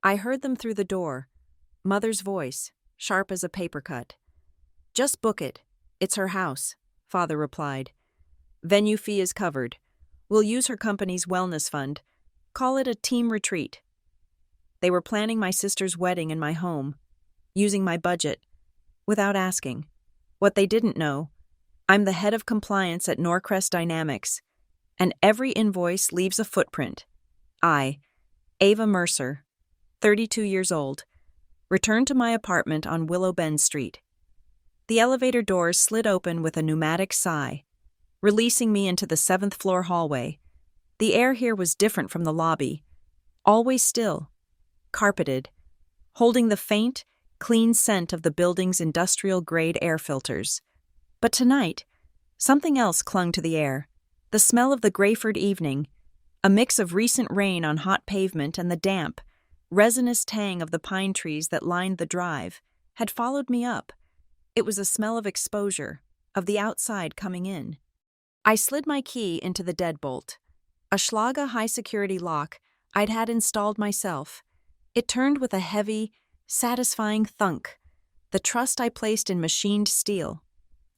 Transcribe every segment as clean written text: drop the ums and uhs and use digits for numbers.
I heard them through the door. Mother's voice, sharp as a paper cut. "Just book it. It's her house," Father replied. "Venue fee is covered. We'll use her company's wellness fund. Call it a team retreat." They were planning my sister's wedding in my home, using my budget, without asking. What they didn't know, I'm the head of compliance at Norcrest Dynamics, and every invoice leaves a footprint. I, Ava Mercer, 32 years old, returned to my apartment on Willow Bend Street. The elevator doors slid open with a pneumatic sigh, releasing me into the 7th floor hallway. The air here was different from the lobby, always still, carpeted, holding the faint, clean scent of the building's industrial-grade air filters. But tonight, something else clung to the air, the smell of the Grayford evening, a mix of recent rain on hot pavement and the damp, resinous tang of the pine trees that lined the drive, had followed me up. It was a smell of exposure, of the outside coming in. I slid my key into the deadbolt, a Schlager high-security lock I'd had installed myself. It turned with a heavy, satisfying thunk, the trust I placed in machined steel.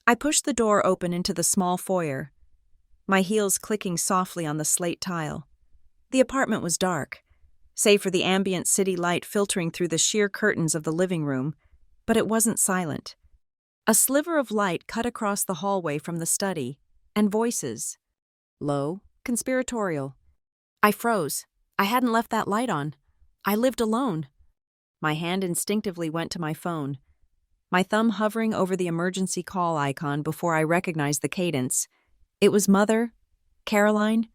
I pushed the door open into the small foyer, my heels clicking softly on the slate tile. The apartment was dark, save for the ambient city light filtering through the sheer curtains of the living room, but it wasn't silent. A sliver of light cut across the hallway from the study, and voices. Low, conspiratorial. I froze. I hadn't left that light on. I lived alone. My hand instinctively went to my phone, my thumb hovering over the emergency call icon before I recognized the cadence. It was Mother, Caroline,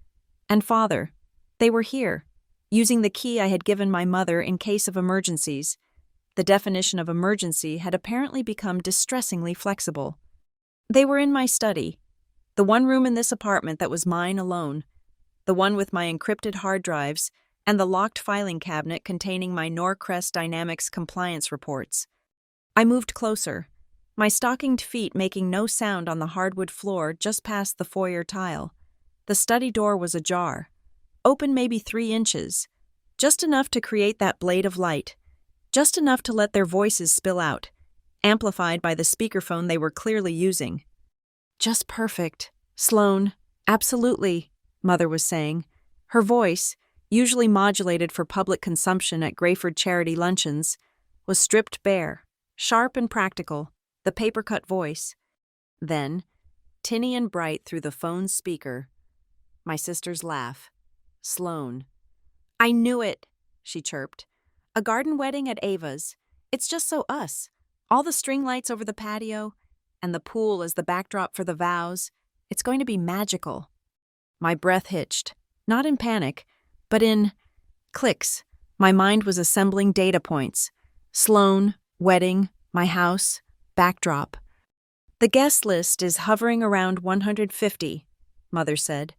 and Father. They were here, using the key I had given my mother in case of emergencies. The definition of emergency had apparently become distressingly flexible. They were in my study, the one room in this apartment that was mine alone, the one with my encrypted hard drives and the locked filing cabinet containing my Norcrest Dynamics compliance reports. I moved closer, my stockinged feet making no sound on the hardwood floor just past the foyer tile. The study door was ajar, open maybe 3 inches, just enough to create that blade of light, just enough to let their voices spill out, amplified by the speakerphone they were clearly using. "Just perfect, Sloan, absolutely," Mother was saying. Her voice, usually modulated for public consumption at Grayford charity luncheons, was stripped bare, sharp and practical, the paper-cut voice. Then, tinny and bright through the phone's speaker, my sister's laugh. "Sloan." "I knew it," she chirped. "A garden wedding at Ava's. It's just so us. All the string lights over the patio, and the pool as the backdrop for the vows. It's going to be magical." My breath hitched, not in panic, but in clicks. My mind was assembling data points. Sloan, wedding, my house, backdrop. "The guest list is hovering around 150, Mother said,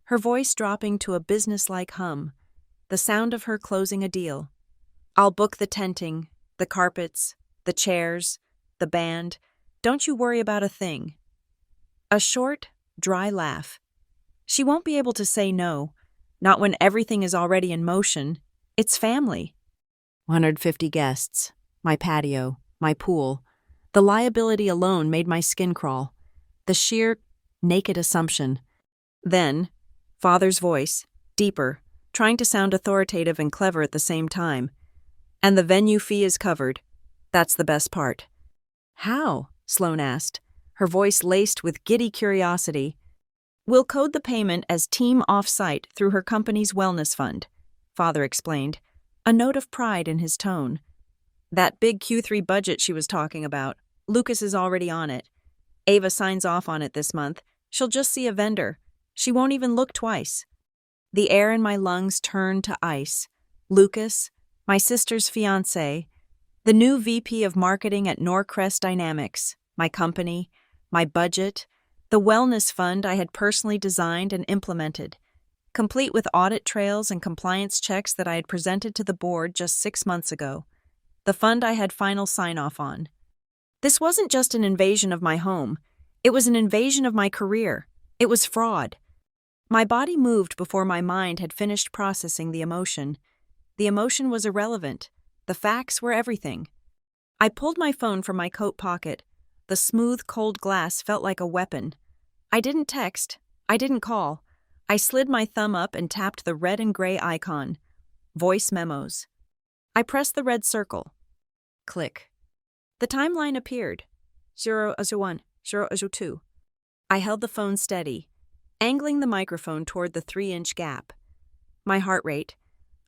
her voice dropping to a businesslike hum, the sound of her closing a deal. "I'll book the tenting, the carpets, the chairs, the band. Don't you worry about a thing." A short, dry laugh. She won't be able to say no, not when everything is already in motion. It's family. 150 guests, my patio, my pool. The liability alone made my skin crawl. The sheer, naked assumption. Then, Father's voice, deeper, trying to sound authoritative and clever at the same time. "And the venue fee is covered. That's the best part." "How?" Sloan asked, her voice laced with giddy curiosity. "We'll code the payment as team off-site through her company's wellness fund," Father explained, a note of pride in his tone. "That big Q3 budget she was talking about, Lucas is already on it. Ava signs off on it this month. She'll just see a vendor. She won't even look twice." The air in my lungs turned to ice. Lucas, my sister's fiancé, the new VP of marketing at Norcrest Dynamics, my company, my budget, the wellness fund I had personally designed and implemented, complete with audit trails and compliance checks that I had presented to the board just 6 months ago. The fund I had final sign-off on. This wasn't just an invasion of my home. It was an invasion of my career. It was fraud. My body moved before my mind had finished processing the emotion. The emotion was irrelevant. The facts were everything. I pulled my phone from my coat pocket. The smooth, cold glass felt like a weapon. I didn't text. I didn't call. I slid my thumb up and tapped the red and gray icon. Voice memos. I pressed the red circle. Click. The timeline appeared. 0:01, 0:02. I held the phone steady, angling the microphone toward the 3-inch gap. My heart rate,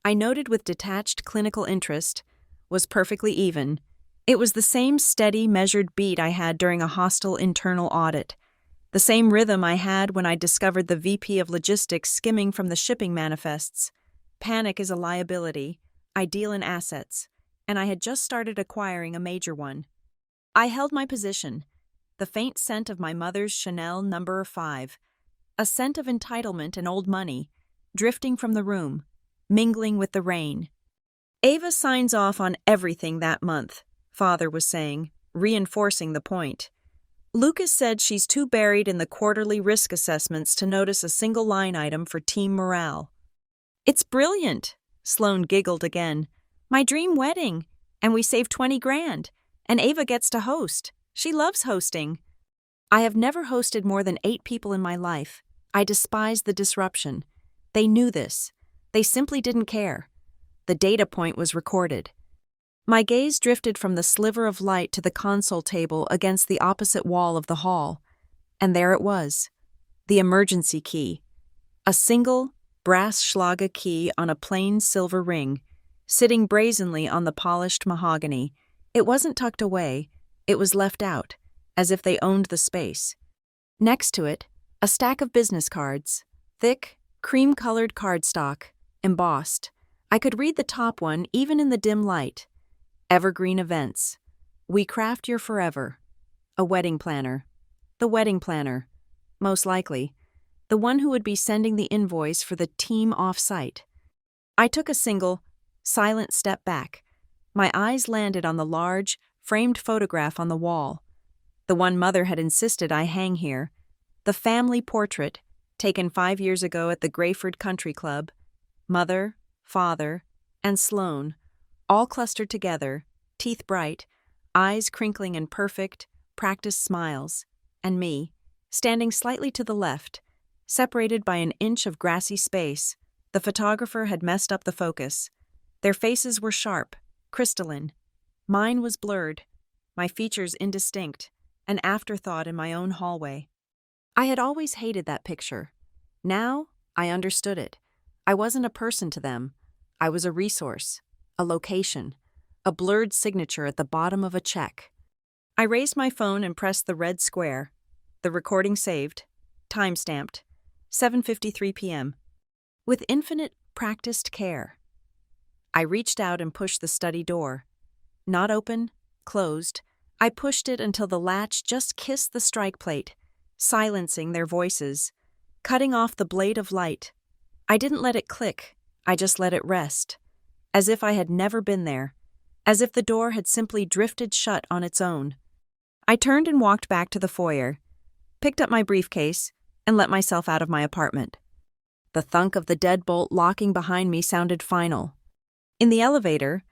I noted with detached clinical interest, was perfectly even. It was the same steady, measured beat I had during a hostile internal audit. The same rhythm I had when I discovered the VP of Logistics skimming from the shipping manifests. Panic is a liability. I deal in assets. And I had just started acquiring a major one. I held my position. The faint scent of my mother's Chanel No. 5. A scent of entitlement and old money, drifting from the room, mingling with the rain. Ava signs off on everything that month, Father was saying, reinforcing the point. Lucas said she's too buried in the quarterly risk assessments to notice a single line item for team morale. It's brilliant, Sloane giggled again. My dream wedding, and we saved 20 grand, and Ava gets to host. She loves hosting. I have never hosted more than 8 people in my life. I despise the disruption. They knew this. They simply didn't care. The data point was recorded. My gaze drifted from the sliver of light to the console table against the opposite wall of the hall, and there it was, the emergency key. A single, brass Schlager key on a plain silver ring, sitting brazenly on the polished mahogany. It wasn't tucked away, it was left out, as if they owned the space. Next to it, a stack of business cards, thick, cream-colored cardstock, embossed. I could read the top one even in the dim light. Evergreen events. We craft your forever. A wedding planner. The wedding planner. Most likely. The one who would be sending the invoice for the team off-site. I took a single, silent step back. My eyes landed on the large, framed photograph on the wall. The one Mother had insisted I hang here. The family portrait, taken 5 years ago at the Grayford Country Club. Mother, Father, and Sloane, all clustered together, teeth bright, eyes crinkling in perfect, practiced smiles, and me, standing slightly to the left, separated by an inch of grassy space. The photographer had messed up the focus. Their faces were sharp, crystalline. Mine was blurred, my features indistinct, an afterthought in my own hallway. I had always hated that picture. Now, I understood it. I wasn't a person to them. I was a resource, a location, a blurred signature at the bottom of a check. I raised my phone and pressed the red square. The recording saved, time-stamped, 7:53 p.m. With infinite, practiced care. I reached out and pushed the study door. Not open, closed. I pushed it until the latch just kissed the strike plate, silencing their voices, cutting off the blade of light. I didn't let it click, I just let it rest, as if I had never been there, as if the door had simply drifted shut on its own. I turned and walked back to the foyer, picked up my briefcase, and let myself out of my apartment. The thunk of the deadbolt locking behind me sounded final. In the elevator,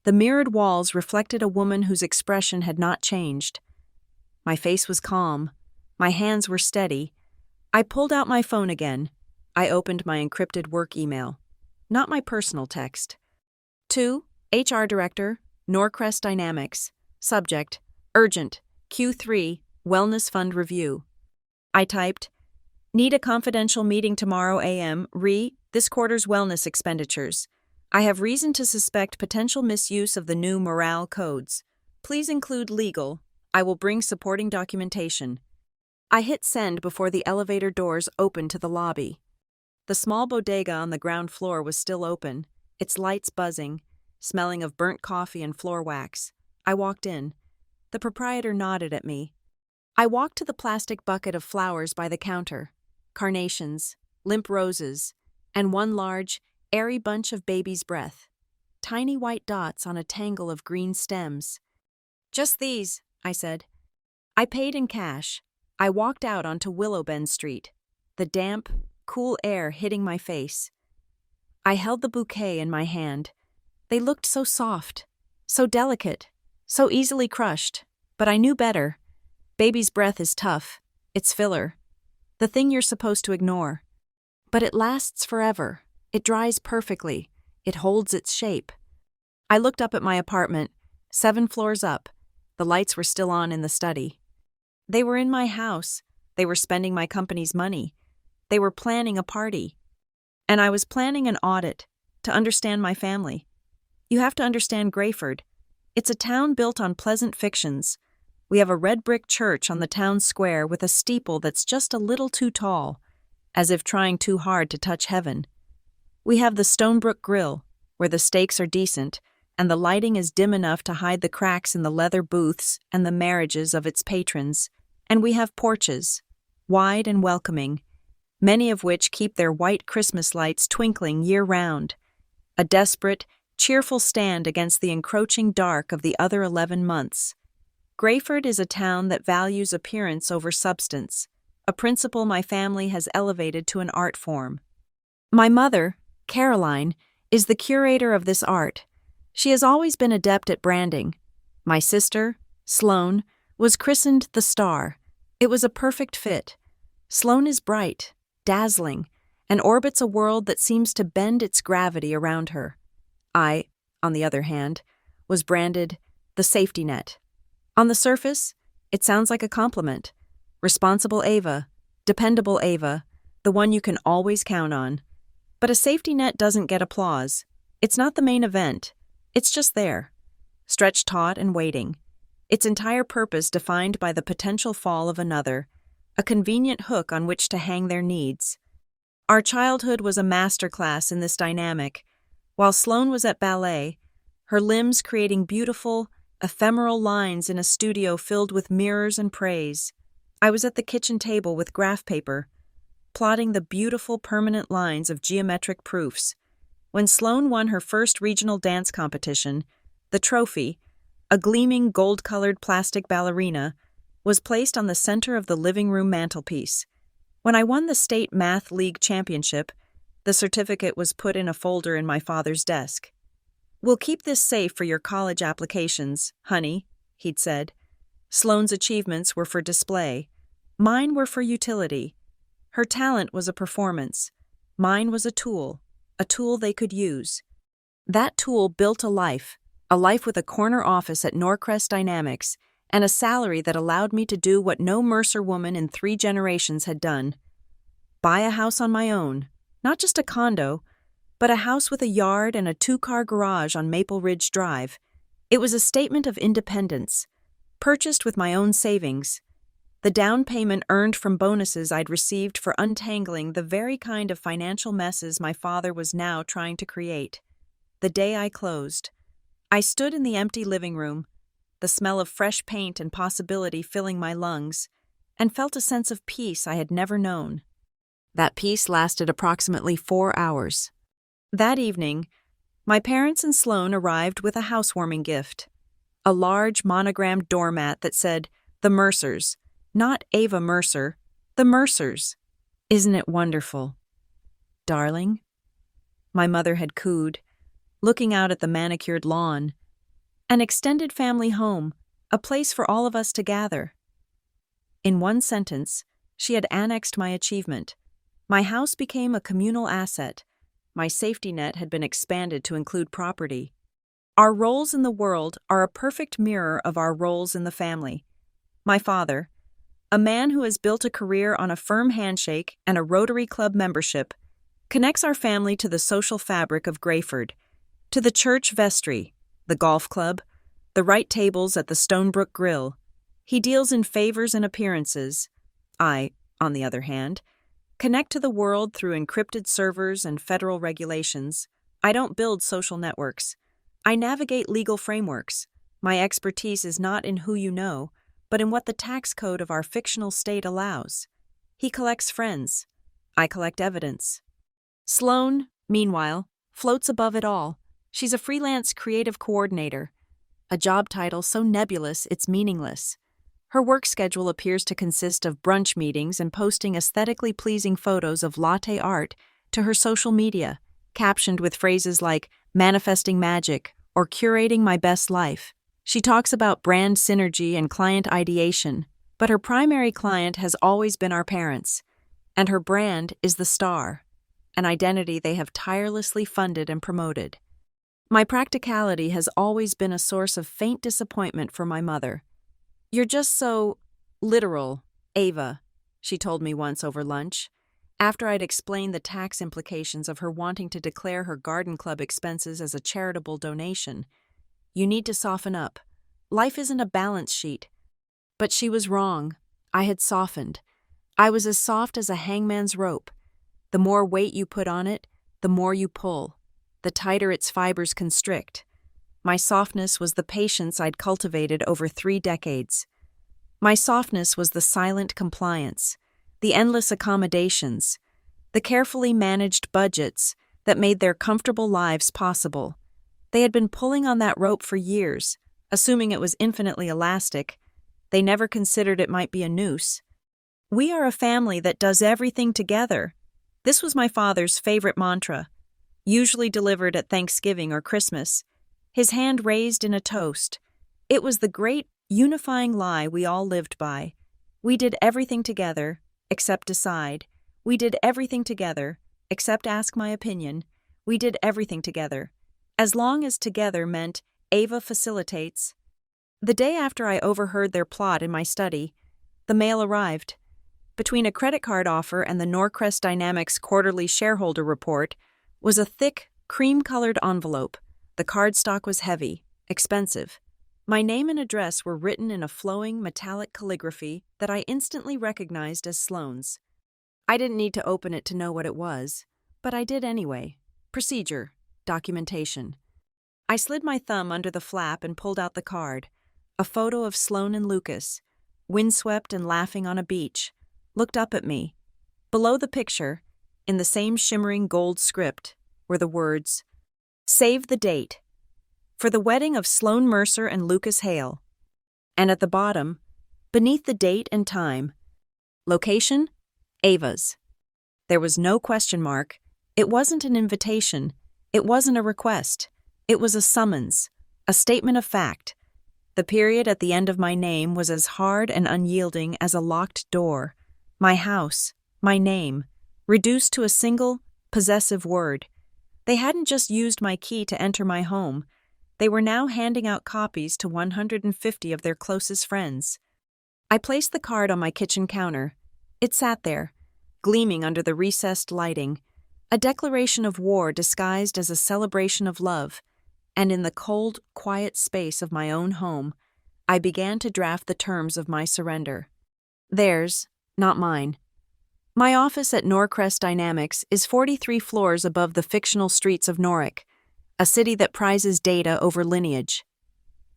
the mirrored walls reflected a woman whose expression had not changed. My face was calm. My hands were steady. I pulled out my phone again. I opened my encrypted work email. Not my personal text. To HR Director, Norcrest Dynamics. Subject, Urgent, Q3, Wellness Fund Review. I typed, Need a confidential meeting tomorrow a.m. This quarter's wellness expenditures. I have reason to suspect potential misuse of the new morale codes. Please include legal. I will bring supporting documentation. I hit send before the elevator doors opened to the lobby. The small bodega on the ground floor was still open, its lights buzzing, smelling of burnt coffee and floor wax. I walked in. The proprietor nodded at me. I walked to the plastic bucket of flowers by the counter. Carnations, limp roses, and one large, airy bunch of baby's breath. Tiny white dots on a tangle of green stems. Just these, I said. I paid in cash. I walked out onto Willowbend Street, the damp, cool air hitting my face. I held the bouquet in my hand, They looked so soft, so delicate, so easily crushed. But I knew better. Baby's breath is tough. It's filler. The thing you're supposed to ignore. But it lasts forever. It dries perfectly. It holds its shape. I looked up at my apartment, 7 floors up. The lights were still on in the study. They were in my house. They were spending my company's money. They were planning a party. And I was planning an audit to understand my family. You have to understand Grayford. It's a town built on pleasant fictions. We have a red brick church on the town square with a steeple that's just a little too tall, as if trying too hard to touch heaven. We have the Stonebrook Grill, where the steaks are decent, and the lighting is dim enough to hide the cracks in the leather booths and the marriages of its patrons. And we have porches, wide and welcoming, many of which keep their white Christmas lights twinkling year-round. A desperate, cheerful stand against the encroaching dark of the other 11 months. Grayford is a town that values appearance over substance, a principle my family has elevated to an art form. My mother, Caroline, is the curator of this art. She has always been adept at branding. My sister, Sloane, was christened the Star. It was a perfect fit. Sloane is bright, dazzling, and orbits a world that seems to bend its gravity around her. I, on the other hand, was branded the safety net. On the surface, it sounds like a compliment. Responsible Ava, dependable Ava, the one you can always count on. But a safety net doesn't get applause. It's not the main event. It's just there, stretched taut and waiting. Its entire purpose defined by the potential fall of another, a convenient hook on which to hang their needs. Our childhood was a masterclass in this dynamic. While Sloane was at ballet, her limbs creating beautiful, ephemeral lines in a studio filled with mirrors and praise, I was at the kitchen table with graph paper, plotting the beautiful permanent lines of geometric proofs. When Sloane won her first regional dance competition, the trophy, a gleaming gold-colored plastic ballerina, was placed on the center of the living room mantelpiece. When I won the state math league championship, the certificate was put in a folder in my father's desk. "We'll keep this safe for your college applications, honey," he'd said. Sloane's achievements were for display. Mine were for utility. Her talent was a performance. Mine was a tool they could use. That tool built a life with a corner office at Norcrest Dynamics, and a salary that allowed me to do what no Mercer woman in 3 generations had done. Buy a house on my own, not just a condo, but a house with a yard and a 2-car garage on Maple Ridge Drive. It was a statement of independence, purchased with my own savings. The down payment earned from bonuses I'd received for untangling the very kind of financial messes my father was now trying to create. The day I closed, I stood in the empty living room, the smell of fresh paint and possibility filling my lungs, and felt a sense of peace I had never known. That peace lasted approximately 4 hours. That evening, my parents and Sloane arrived with a housewarming gift. A large monogrammed doormat that said, "The Mercers," not Ava Mercer, the Mercers. "Isn't it wonderful, darling?" My mother had cooed, looking out at the manicured lawn. An extended family home, a place for all of us to gather. In one sentence, she had annexed my achievement. My house became a communal asset. My safety net had been expanded to include property. Our roles in the world are a perfect mirror of our roles in the family. My father, a man who has built a career on a firm handshake and a Rotary Club membership, connects our family to the social fabric of Grayford, to the church vestry, the golf club, the right tables at the Stonebrook Grill. He deals in favors and appearances. I, on the other hand, connect to the world through encrypted servers and federal regulations. I don't build social networks. I navigate legal frameworks. My expertise is not in who you know, but in what the tax code of our fictional state allows. He collects friends. I collect evidence. Sloane, meanwhile, floats above it all. She's a freelance creative coordinator, a job title so nebulous it's meaningless. Her work schedule appears to consist of brunch meetings and posting aesthetically pleasing photos of latte art to her social media, captioned with phrases like, manifesting magic, or curating my best life. She talks about brand synergy and client ideation, but her primary client has always been our parents, and her brand is the star, an identity they have tirelessly funded and promoted. My practicality has always been a source of faint disappointment for my mother. "You're just so literal, Ava," she told me once over lunch, after I'd explained the tax implications of her wanting to declare her garden club expenses as a charitable donation. "You need to soften up. Life isn't a balance sheet." But she was wrong. I had softened. I was as soft as a hangman's rope. The more weight you put on it, the more you pull. The tighter its fibers constrict. My softness was the patience I'd cultivated over 3 decades. My softness was the silent compliance, the endless accommodations, the carefully managed budgets that made their comfortable lives possible. They had been pulling on that rope for years, assuming it was infinitely elastic. They never considered it might be a noose. "We are a family that does everything together." This was my father's favorite mantra, usually delivered at Thanksgiving or Christmas, his hand raised in a toast. It was the great unifying lie we all lived by. We did everything together, except decide. We did everything together, except ask my opinion. We did everything together, as long as together meant Ava facilitates. The day after I overheard their plot in my study, the mail arrived. Between a credit card offer and the Norcrest Dynamics quarterly shareholder report was a thick, cream-colored envelope. The cardstock was heavy, expensive. My name and address were written in a flowing, metallic calligraphy that I instantly recognized as Sloane's. I didn't need to open it to know what it was, but I did anyway. Procedure, documentation. I slid my thumb under the flap and pulled out the card. A photo of Sloane and Lucas, windswept and laughing on a beach, looked up at me. Below the picture, in the same shimmering gold script, were the words, "Save the date. For the wedding of Sloane Mercer and Lucas Hale." And at the bottom, beneath the date and time, location, Ava's. There was no question mark. It wasn't an invitation. It wasn't a request. It was a summons, a statement of fact. The period at the end of my name was as hard and unyielding as a locked door. My house, my name, reduced to a single, possessive word. They hadn't just used my key to enter my home. They were now handing out copies to 150 of their closest friends. I placed the card on my kitchen counter. It sat there, gleaming under the recessed lighting, a declaration of war disguised as a celebration of love, and in the cold, quiet space of my own home, I began to draft the terms of my surrender. Theirs, not mine. My office at Norcrest Dynamics is 43 floors above the fictional streets of Norwich, a city that prizes data over lineage.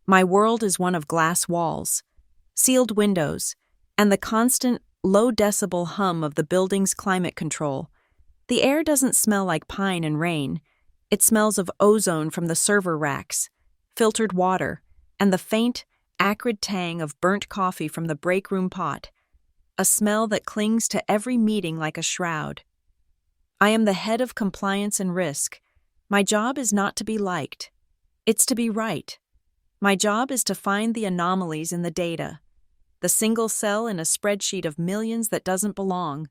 My world is one of glass walls, sealed windows, and the constant, low-decibel hum of the building's climate control. The air doesn't smell like pine and rain. It smells of ozone from the server racks, filtered water, and the faint, acrid tang of burnt coffee from the break room pot, a smell that clings to every meeting like a shroud. I am the head of compliance and risk. My job is not to be liked. It's to be right. My job is to find the anomalies in the data, the single cell in a spreadsheet of millions that doesn't belong,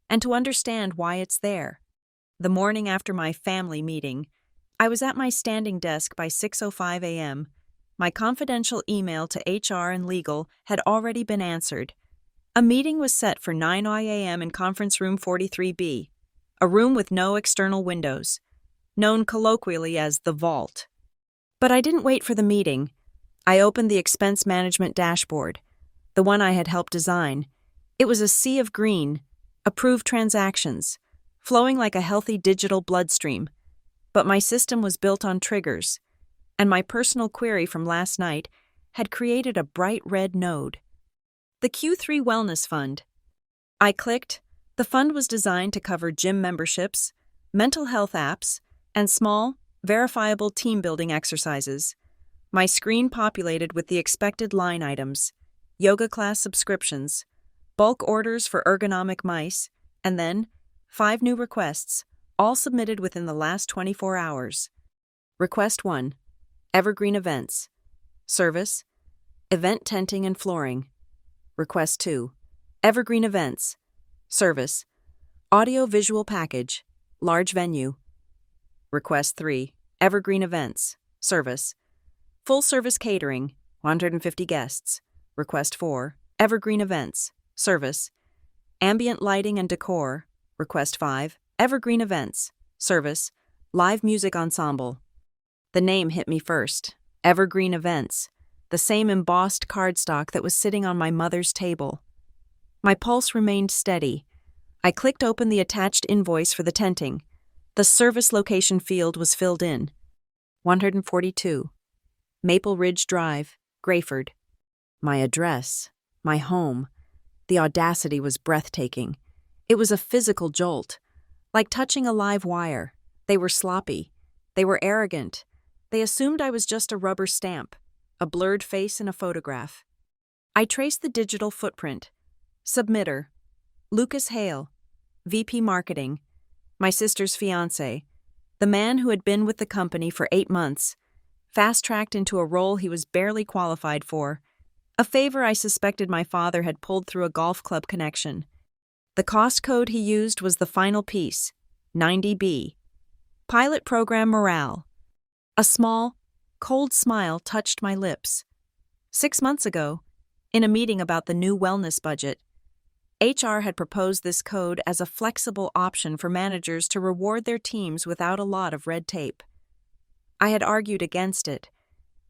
and to understand why it's there. The morning after my family meeting, I was at my standing desk by 6:05 a.m. My confidential email to HR and legal had already been answered. A meeting was set for 9 a.m. in conference room 43B, a room with no external windows, known colloquially as the vault. But I didn't wait for the meeting. I opened the expense management dashboard, the one I had helped design. It was a sea of green, approved transactions, flowing like a healthy digital bloodstream. But my system was built on triggers, and my personal query from last night had created a bright red node. The Q3 Wellness Fund. I clicked. The fund was designed to cover gym memberships, mental health apps, and small, verifiable team-building exercises. My screen populated with the expected line items: yoga class subscriptions, bulk orders for ergonomic mice, and then 5 new requests, all submitted within the last 24 hours. Request 1. Evergreen Events. Service. Event tenting and flooring. Request 2. Evergreen Events. Service. Audio-visual package. Large venue. Request 3. Evergreen Events. Service. Full-service catering. 150 guests. Request 4. Evergreen Events. Service. Ambient lighting and decor. Request 5. Evergreen Events. Service. Live music ensemble. The name hit me first. Evergreen Events. The same embossed cardstock that was sitting on my mother's table. My pulse remained steady. I clicked open the attached invoice for the tenting. The service location field was filled in. 142. Maple Ridge Drive, Grayford. My address. My home. The audacity was breathtaking. It was a physical jolt. Like touching a live wire. They were sloppy. They were arrogant. They assumed I was just a rubber stamp, a blurred face in a photograph. I traced the digital footprint. Submitter. Lucas Hale, VP Marketing, my sister's fiancé, the man who had been with the company for 8 months, fast-tracked into a role he was barely qualified for, a favor I suspected my father had pulled through a golf club connection. The cost code he used was the final piece, 90B. Pilot Program Morale. A small, cold smile touched my lips. 6 months ago, in a meeting about the new wellness budget, HR had proposed this code as a flexible option for managers to reward their teams without a lot of red tape. I had argued against it,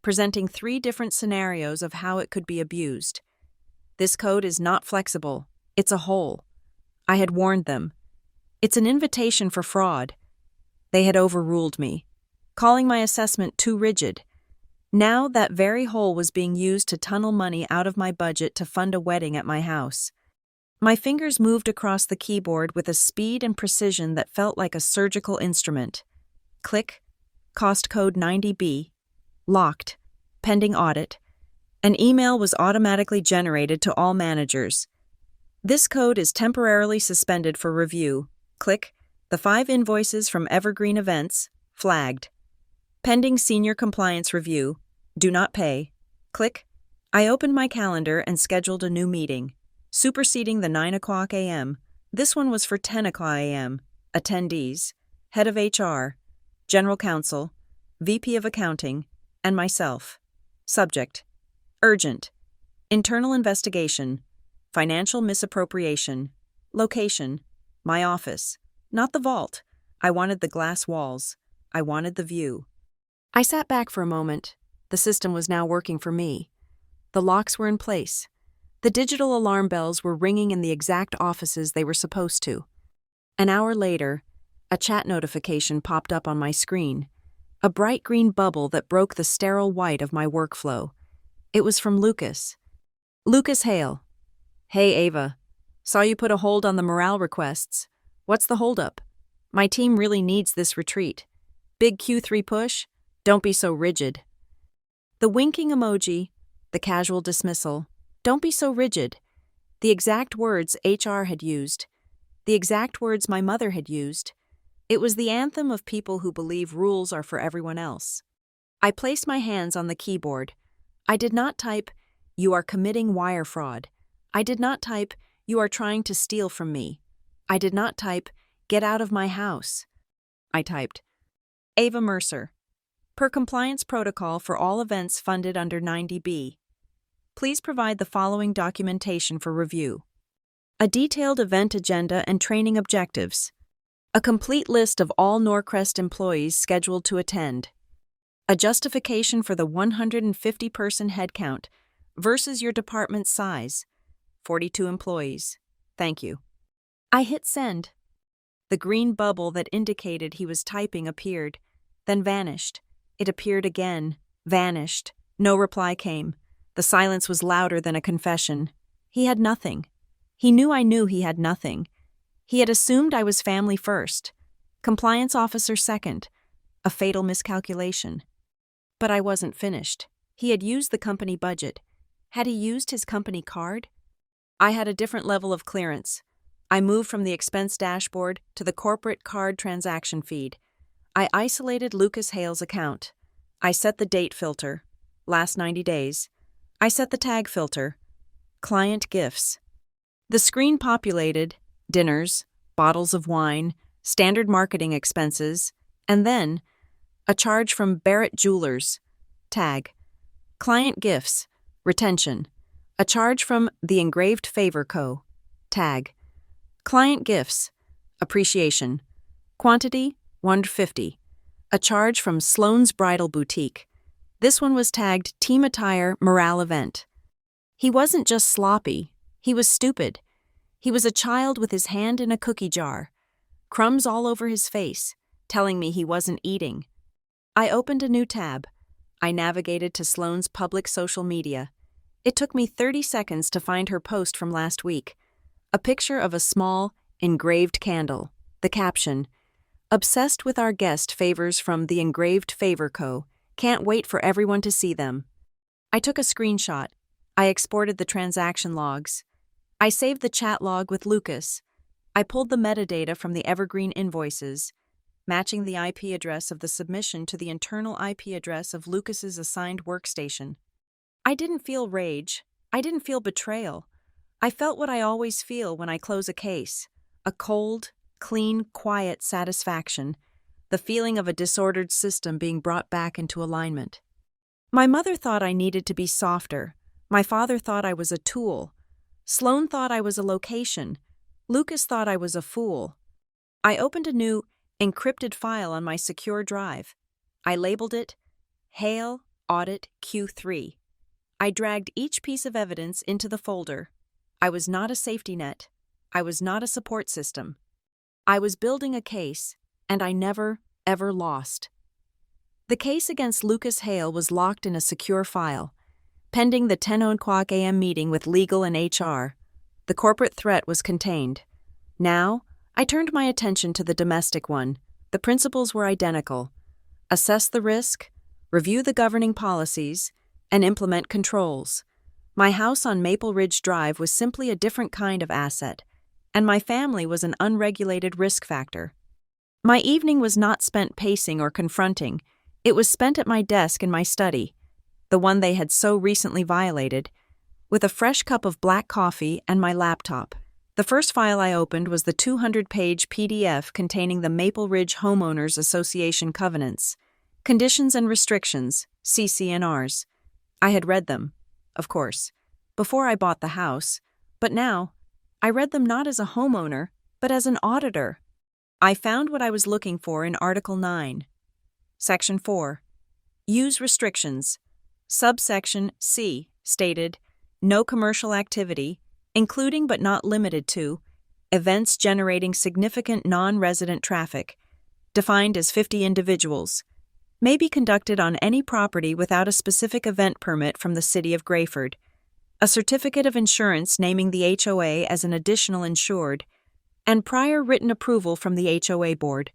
presenting 3 different scenarios of how it could be abused. This code is not flexible. It's a hole. I had warned them. It's an invitation for fraud. They had overruled me, calling my assessment too rigid. Now that very hole was being used to tunnel money out of my budget to fund a wedding at my house. My fingers moved across the keyboard with a speed and precision that felt like a surgical instrument. Click. Cost code 90B. Locked. Pending audit. An email was automatically generated to all managers. This code is temporarily suspended for review. Click. The 5 invoices from Evergreen Events. Flagged. Pending senior compliance review. Do not pay. Click. I opened my calendar and scheduled a new meeting. Superseding the 9 o'clock a.m., this one was for 10 o'clock a.m. Attendees, Head of HR, General Counsel, VP of Accounting, and myself. Subject: Urgent. Internal investigation. Financial misappropriation. Location: my office. Not the vault. I wanted the glass walls. I wanted the view. I sat back for a moment. The system was now working for me. The locks were in place. The digital alarm bells were ringing in the exact offices they were supposed to. An hour later, a chat notification popped up on my screen, a bright green bubble that broke the sterile white of my workflow. It was from Lucas. Lucas Hale. Hey Ava, saw you put a hold on the morale requests. What's the holdup? My team really needs this retreat. Big Q3 push? Don't be so rigid. The winking emoji, the casual dismissal. Don't be so rigid. The exact words HR had used. The exact words my mother had used. It was the anthem of people who believe rules are for everyone else. I placed my hands on the keyboard. I did not type, "You are committing wire fraud." I did not type, "You are trying to steal from me." I did not type, "Get out of my house." I typed, Ava Mercer. Per compliance protocol for all events funded under 90B. Please provide the following documentation for review. A detailed event agenda and training objectives. A complete list of all Norcrest employees scheduled to attend. A justification for the 150-person headcount versus your department's size. 42 employees. Thank you. I hit send. The green bubble that indicated he was typing appeared, then vanished. It appeared again, vanished. No reply came. The silence was louder than a confession. He had nothing. He knew I knew he had nothing. He had assumed I was family first, compliance officer second, a fatal miscalculation. But I wasn't finished. He had used the company budget. Had he used his company card? I had a different level of clearance. I moved from the expense dashboard to the corporate card transaction feed. I isolated Lucas Hale's account. I set the date filter, last 90 days. I set the tag filter, client gifts. The screen populated dinners, bottles of wine, standard marketing expenses, and then a charge from Barrett Jewelers, tag, client gifts, retention, a charge from The Engraved Favor Co., tag, client gifts, appreciation, quantity 150, a charge from Sloane's Bridal Boutique. This one was tagged Team Attire Morale Event. He wasn't just sloppy, he was stupid. He was a child with his hand in a cookie jar, crumbs all over his face, telling me he wasn't eating. I opened a new tab. I navigated to Sloane's public social media. It took me 30 seconds to find her post from last week. A picture of a small, engraved candle. The caption, "Obsessed with our guest favors from The Engraved Favor Co. Can't wait for everyone to see them." I took a screenshot. I exported the transaction logs. I saved the chat log with Lucas. I pulled the metadata from the Evergreen invoices, matching the IP address of the submission to the internal IP address of Lucas's assigned workstation. I didn't feel rage. I didn't feel betrayal. I felt what I always feel when I close a case, a cold, clean, quiet satisfaction, the feeling of a disordered system being brought back into alignment. My mother thought I needed to be softer. My father thought I was a tool. Sloane thought I was a location. Lucas thought I was a fool. I opened a new, encrypted file on my secure drive. I labeled it Hale Audit Q3. I dragged each piece of evidence into the folder. I was not a safety net. I was not a support system. I was building a case, and I never, ever lost. The case against Lucas Hale was locked in a secure file. Pending the 10:00 a.m. meeting with legal and HR, the corporate threat was contained. Now, I turned my attention to the domestic one. The principles were identical. Assess the risk, review the governing policies, and implement controls. My house on Maple Ridge Drive was simply a different kind of asset, and my family was an unregulated risk factor. My evening was not spent pacing or confronting. It was spent at my desk in my study, the one they had so recently violated, with a fresh cup of black coffee and my laptop. The first file I opened was the 200-page PDF containing the Maple Ridge Homeowners Association covenants, conditions and restrictions, CC&Rs. I had read them, of course, before I bought the house, but now I read them not as a homeowner, but as an auditor. I found what I was looking for in Article 9. Section 4. Use restrictions. Subsection C stated, no commercial activity, including but not limited to, events generating significant non-resident traffic, defined as 50 individuals, may be conducted on any property without a specific event permit from the City of Grayford, a certificate of insurance naming the HOA as an additional insured, and prior written approval from the HOA board.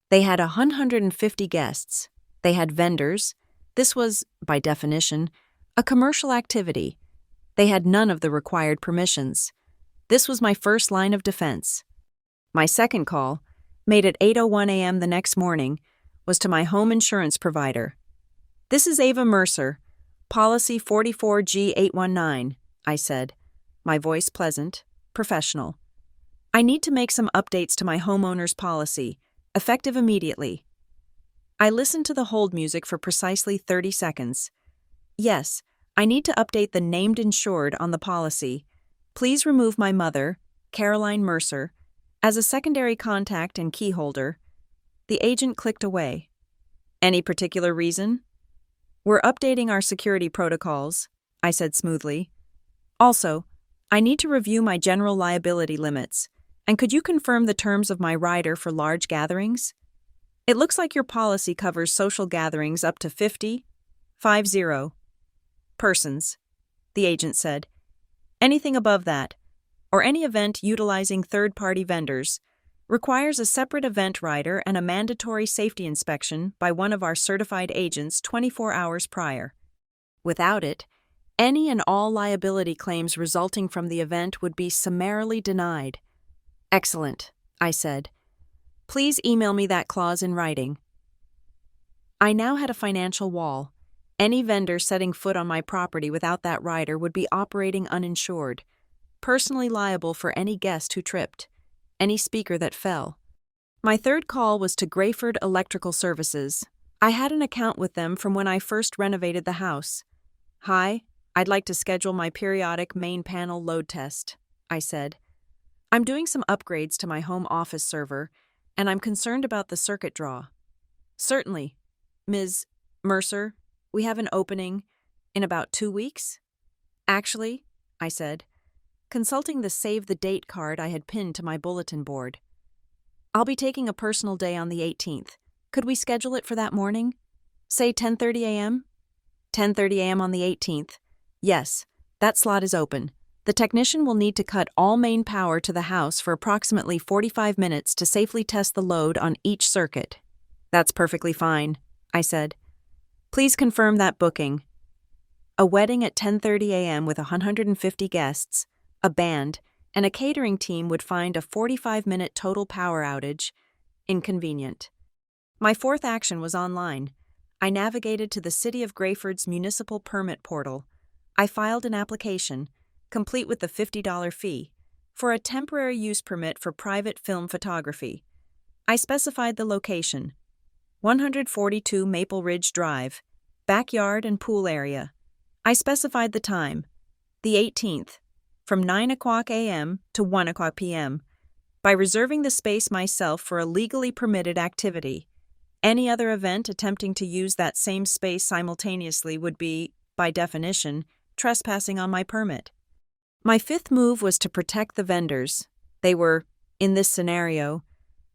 They had 150 guests. They had vendors. This was, by definition, a commercial activity. They had none of the required permissions. This was my first line of defense. My second call, made at 8:01 a.m. the next morning, was to my home insurance provider. "This is Ava Mercer, Policy 44G819, I said, my voice pleasant, professional. "I need to make some updates to my homeowner's policy, effective immediately." I listened to the hold music for precisely 30 seconds. "Yes, I need to update the named insured on the policy. Please remove my mother, Caroline Mercer, as a secondary contact and key holder." The agent clicked away. "Any particular reason?" "We're updating our security protocols," I said smoothly. "Also, I need to review my general liability limits, and could you confirm the terms of my rider for large gatherings? It looks like your policy covers social gatherings up to 50 persons," the agent said. "Anything above that, or any event utilizing third-party vendors, requires a separate event rider and a mandatory safety inspection by one of our certified agents 24 hours prior. Without it, any and all liability claims resulting from the event would be summarily denied." "Excellent," I said. "Please email me that clause in writing." I now had a financial wall. Any vendor setting foot on my property without that rider would be operating uninsured, personally liable for any guest who tripped, any speaker that fell. My third call was to Grayford Electrical Services. I had an account with them from when I first renovated the house. "Hi, I'd like to schedule my periodic main panel load test," I said. "I'm doing some upgrades to my home office server, and I'm concerned about the circuit draw." "Certainly, Ms. Mercer, we have an opening in about 2 weeks?" "Actually," I said, consulting the Save the Date card I had pinned to my bulletin board, "I'll be taking a personal day on the 18th. Could we schedule it for that morning? Say 10:30 a.m.? 10:30 a.m. on the 18th. Yes, that slot is open. The technician will need to cut all main power to the house for approximately 45 minutes to safely test the load on each circuit." "That's perfectly fine," I said. "Please confirm that booking." A wedding at 10:30 a.m. with 150 guests, a band, and a catering team would find a 45-minute total power outage inconvenient. My fourth action was online. I navigated to the City of Grayford's municipal permit portal. I filed an application, complete with the $50 fee, for a temporary use permit for private film photography. I specified the location: 142 Maple Ridge Drive, backyard and pool area. I specified the time, the 18th, from 9 o'clock a.m. to 1 o'clock p.m., by reserving the space myself for a legally permitted activity. Any other event attempting to use that same space simultaneously would be, by definition, trespassing on my permit. My fifth move was to protect the vendors. They were, in this scenario,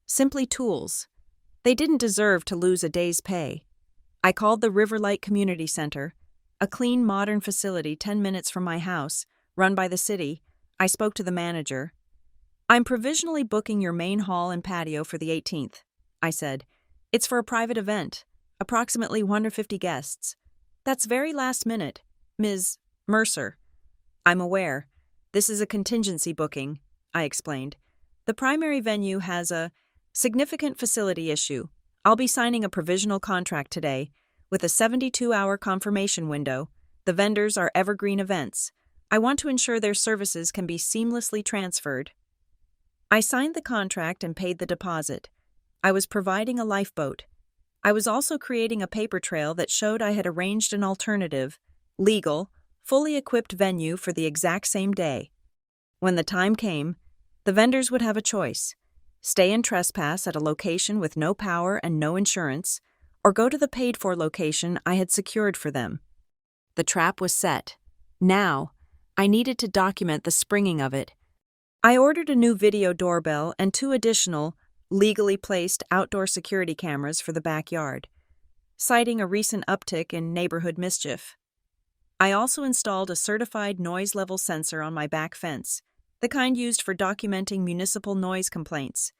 simply tools. They didn't deserve to lose a day's pay. I called the Riverlight Community Center, a clean, modern facility 10 minutes from my house, run by the city. I spoke to the manager. "I'm provisionally booking your main hall and patio for the 18th, I said. "It's for a private event, approximately 150 guests. That's very last minute, Ms. Mercer." "I'm aware. This is a contingency booking," I explained. "The primary venue has a significant facility issue. I'll be signing a provisional contract today, with a 72-hour confirmation window. The vendors are evergreen events. I want to ensure their services can be seamlessly transferred." I signed the contract and paid the deposit. I was providing a lifeboat. I was also creating a paper trail that showed I had arranged an alternative, legal, fully equipped venue for the exact same day. When the time came, the vendors would have a choice: stay and trespass at a location with no power and no insurance, or go to the paid-for location I had secured for them. The trap was set. Now, I needed to document the springing of it. I ordered a new video doorbell and 2 additional, legally placed outdoor security cameras for the backyard, citing a recent uptick in neighborhood mischief. I also installed a certified noise level sensor on my back fence, the kind used for documenting municipal noise complaints.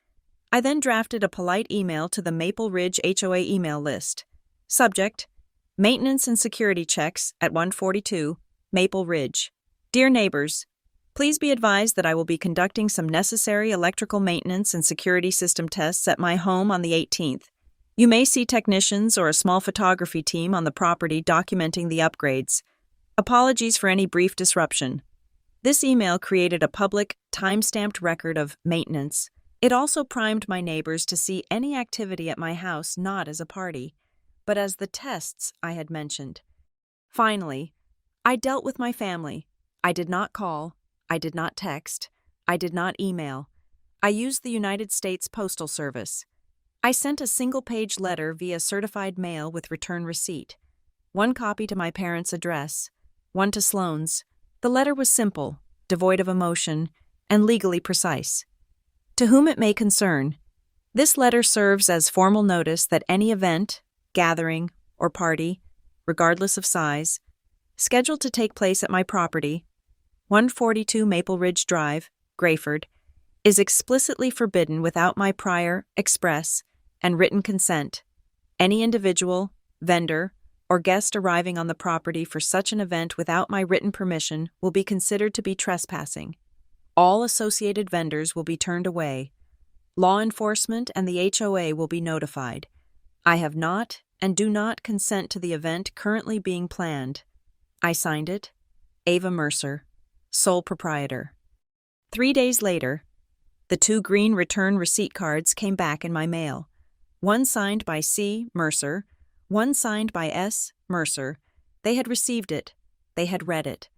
I then drafted a polite email to the Maple Ridge HOA email list. Subject: Maintenance and Security Checks at 142 Maple Ridge. Dear neighbors, please be advised that I will be conducting some necessary electrical maintenance and security system tests at my home on the 18th. You may see technicians or a small photography team on the property documenting the upgrades. Apologies for any brief disruption. This email created a public, time-stamped record of maintenance. It also primed my neighbors to see any activity at my house not as a party, but as the tests I had mentioned. Finally, I dealt with my family. I did not call. I did not text. I did not email. I used the United States Postal Service. I sent a single-page letter via certified mail with return receipt. 1 copy to my parents' address, 1 to Sloan's. The letter was simple, devoid of emotion, and legally precise. To whom it may concern, this letter serves as formal notice that any event, gathering, or party, regardless of size, scheduled to take place at my property, 142 Maple Ridge Drive, Grayford, is explicitly forbidden without my prior, express, and written consent. Any individual, vendor, or guest arriving on the property for such an event without my written permission will be considered to be trespassing. All associated vendors will be turned away. Law enforcement and the HOA will be notified. I have not and do not consent to the event currently being planned. I signed it. Ava Mercer, sole proprietor. 3 days later, the 2 green return receipt cards came back in my mail. One signed by C. Mercer, one signed by S. Mercer. They had received it. They had read it.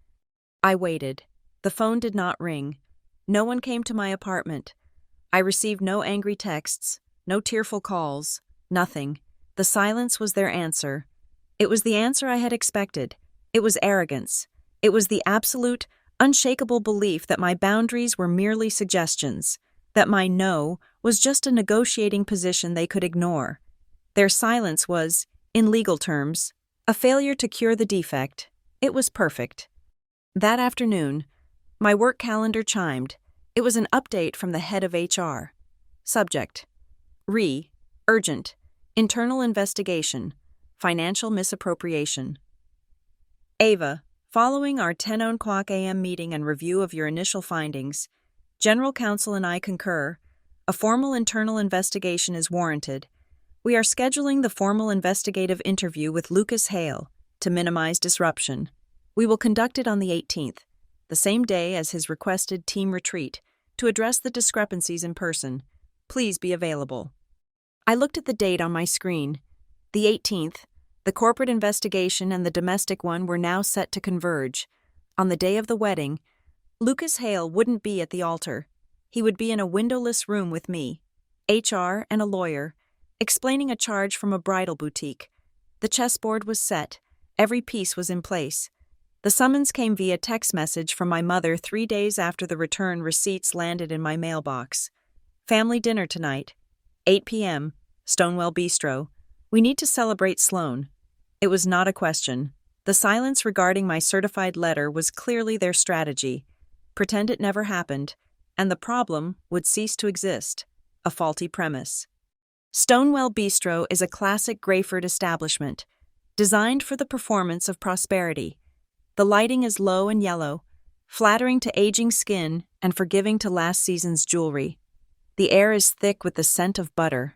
I waited. The phone did not ring. No one came to my apartment. I received no angry texts, no tearful calls, nothing. The silence was their answer. It was the answer I had expected. It was arrogance. It was the absolute, unshakable belief that my boundaries were merely suggestions, that my no was just a negotiating position they could ignore. Their silence was, in legal terms, a failure to cure the defect. It was perfect. That afternoon, my work calendar chimed. It was an update from the head of HR. Subject: urgent, internal investigation, financial misappropriation. Ava, following our 10 o'clock a.m. meeting and review of your initial findings, General Counsel and I concur. A formal internal investigation is warranted. We are scheduling the formal investigative interview with Lucas Hale to minimize disruption. We will conduct it on the 18th, the same day as his requested team retreat, to address the discrepancies in person. Please be available. I looked at the date on my screen. The 18th, the corporate investigation and the domestic one were now set to converge. On the day of the wedding, Lucas Hale wouldn't be at the altar. He would be in a windowless room with me, HR and a lawyer, explaining a charge from a bridal boutique. The chessboard was set. Every piece was in place. The summons came via text message from my mother 3 days after the return receipts landed in my mailbox. Family dinner tonight, 8 p.m., Stonewell Bistro. We need to celebrate Sloan. It was not a question. The silence regarding my certified letter was clearly their strategy. Pretend it never happened, and the problem would cease to exist. A faulty premise. Stonewell Bistro is a classic Grayford establishment, designed for the performance of prosperity. The lighting is low and yellow, flattering to aging skin and forgiving to last season's jewelry. The air is thick with the scent of butter,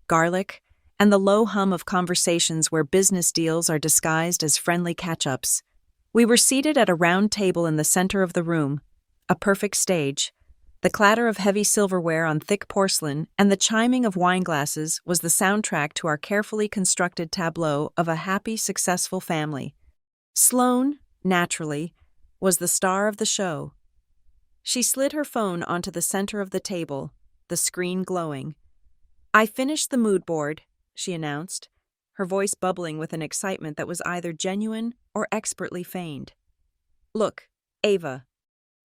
garlic, and the low hum of conversations where business deals are disguised as friendly catch-ups. We were seated at a round table in the center of the room, a perfect stage. The clatter of heavy silverware on thick porcelain and the chiming of wine glasses was the soundtrack to our carefully constructed tableau of a happy, successful family. Sloan, naturally, was the star of the show. She slid her phone onto the center of the table, the screen glowing. "I finished the mood board," she announced, her voice bubbling with an excitement that was either genuine or expertly feigned. "Look, Ava."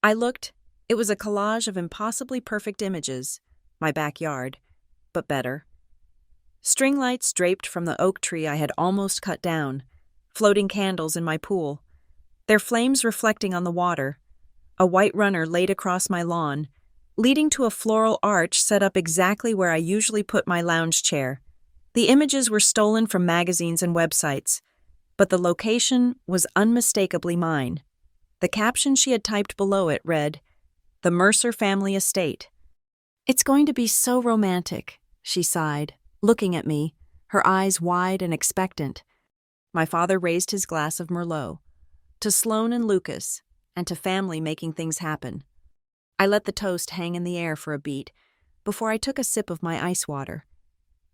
I looked. It was a collage of impossibly perfect images, my backyard, but better. String lights draped from the oak tree I had almost cut down, floating candles in my pool, their flames reflecting on the water, a white runner laid across my lawn, leading to a floral arch set up exactly where I usually put my lounge chair. The images were stolen from magazines and websites, but the location was unmistakably mine. The caption she had typed below it read, "The Mercer Family Estate." "It's going to be so romantic," she sighed, looking at me, her eyes wide and expectant. My father raised his glass of Merlot. "To Sloan and Lucas, and to family making things happen." I let the toast hang in the air for a beat before I took a sip of my ice water.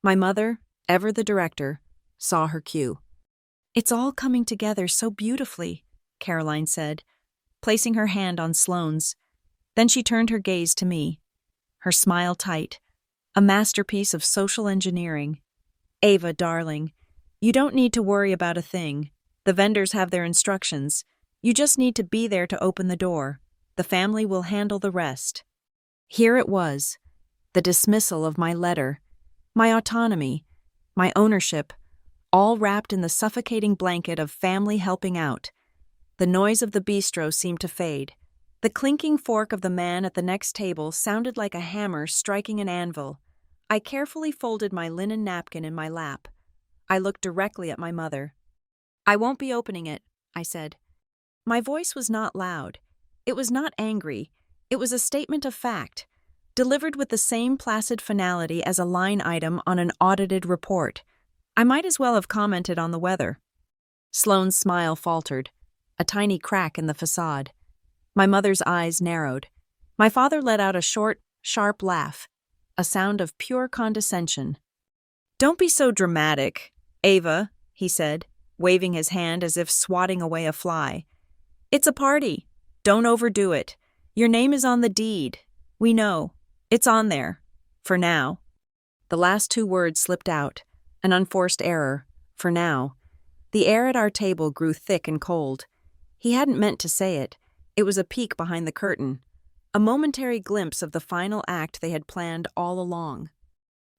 My mother, ever the director, saw her cue. "It's all coming together so beautifully," Caroline said, placing her hand on Sloane's. Then she turned her gaze to me, her smile tight, a masterpiece of social engineering. "Ava, darling, you don't need to worry about a thing. The vendors have their instructions. You just need to be there to open the door. The family will handle the rest." Here it was, the dismissal of my letter, my autonomy, my ownership, all wrapped in the suffocating blanket of family helping out. The noise of the bistro seemed to fade. The clinking fork of the man at the next table sounded like a hammer striking an anvil. I carefully folded my linen napkin in my lap. I looked directly at my mother. "I won't be opening it," I said. My voice was not loud. It was not angry. It was a statement of fact, delivered with the same placid finality as a line item on an audited report. I might as well have commented on the weather. Sloane's smile faltered, a tiny crack in the facade. My mother's eyes narrowed. My father let out a short, sharp laugh, a sound of pure condescension. "Don't be so dramatic, Ava," he said, waving his hand as if swatting away a fly. "It's a party. Don't overdo it. Your name is on the deed. We know. It's on there. For now." The last two words slipped out, an unforced error. For now. The air at our table grew thick and cold. He hadn't meant to say it. It was a peek behind the curtain, a momentary glimpse of the final act they had planned all along.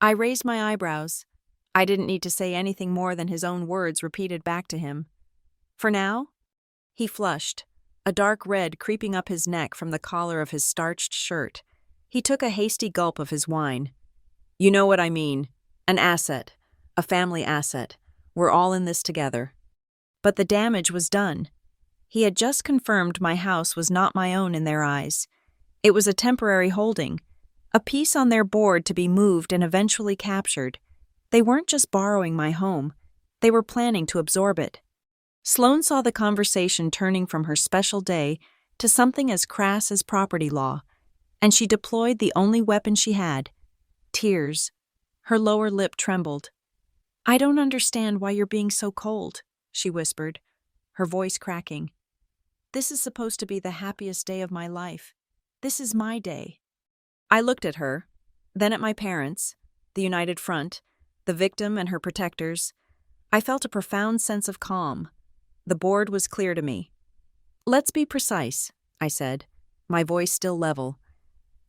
I raised my eyebrows. I didn't need to say anything more than his own words repeated back to him. "For now?" He flushed, a dark red creeping up his neck from the collar of his starched shirt. He took a hasty gulp of his wine. "You know what I mean. An asset. A family asset. We're all in this together." But the damage was done. He had just confirmed my house was not my own in their eyes. It was a temporary holding, a piece on their board to be moved and eventually captured. They weren't just borrowing my home. They were planning to absorb it. Sloane saw the conversation turning from her special day to something as crass as property law, and she deployed the only weapon she had: tears. Her lower lip trembled. "I don't understand why you're being so cold," she whispered, her voice cracking. "This is supposed to be the happiest day of my life. This is my day." I looked at her, then at my parents, the United Front, the victim and her protectors. I felt a profound sense of calm. The board was clear to me. "Let's be precise," I said, my voice still level.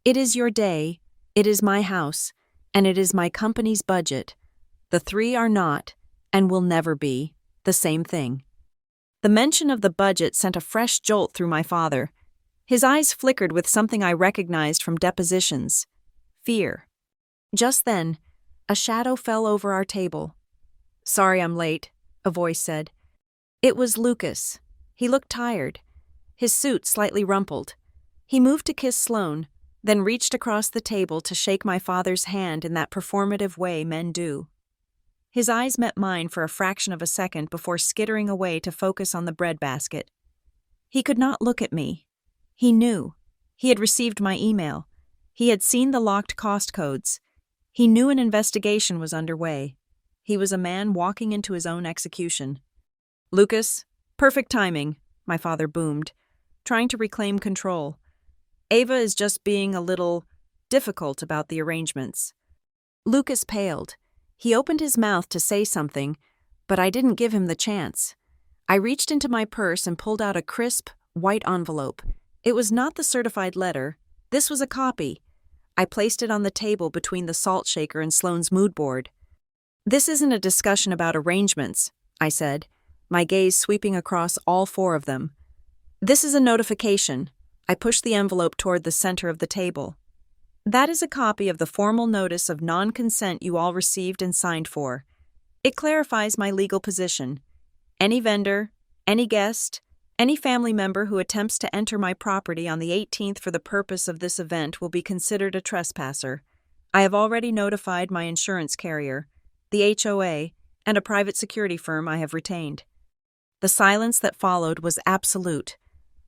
"It is your day, it is my house, and it is my company's budget. The three are not, and will never be, the same thing." The mention of the budget sent a fresh jolt through my father. His eyes flickered with something I recognized from depositions: fear. Just then, a shadow fell over our table. "Sorry I'm late," a voice said. It was Lucas. He looked tired, his suit slightly rumpled. He moved to kiss Sloane, then reached across the table to shake my father's hand in that performative way men do. His eyes met mine for a fraction of a second before skittering away to focus on the breadbasket. He could not look at me. He knew. He had received my email. He had seen the locked cost codes. He knew an investigation was underway. He was a man walking into his own execution. "Lucas, perfect timing," my father boomed, trying to reclaim control. "Ava is just being a little difficult about the arrangements." Lucas paled. He opened his mouth to say something, but I didn't give him the chance. I reached into my purse and pulled out a crisp, white envelope. It was not the certified letter. This was a copy. I placed it on the table between the salt shaker and Sloane's mood board. "This isn't a discussion about arrangements," I said, my gaze sweeping across all four of them. "This is a notification." I pushed the envelope toward the center of the table. "That is a copy of the formal notice of non-consent you all received and signed for. It clarifies my legal position. Any vendor, any guest, any family member who attempts to enter my property on the 18th for the purpose of this event will be considered a trespasser. I have already notified my insurance carrier, the HOA, and a private security firm I have retained." The silence that followed was absolute.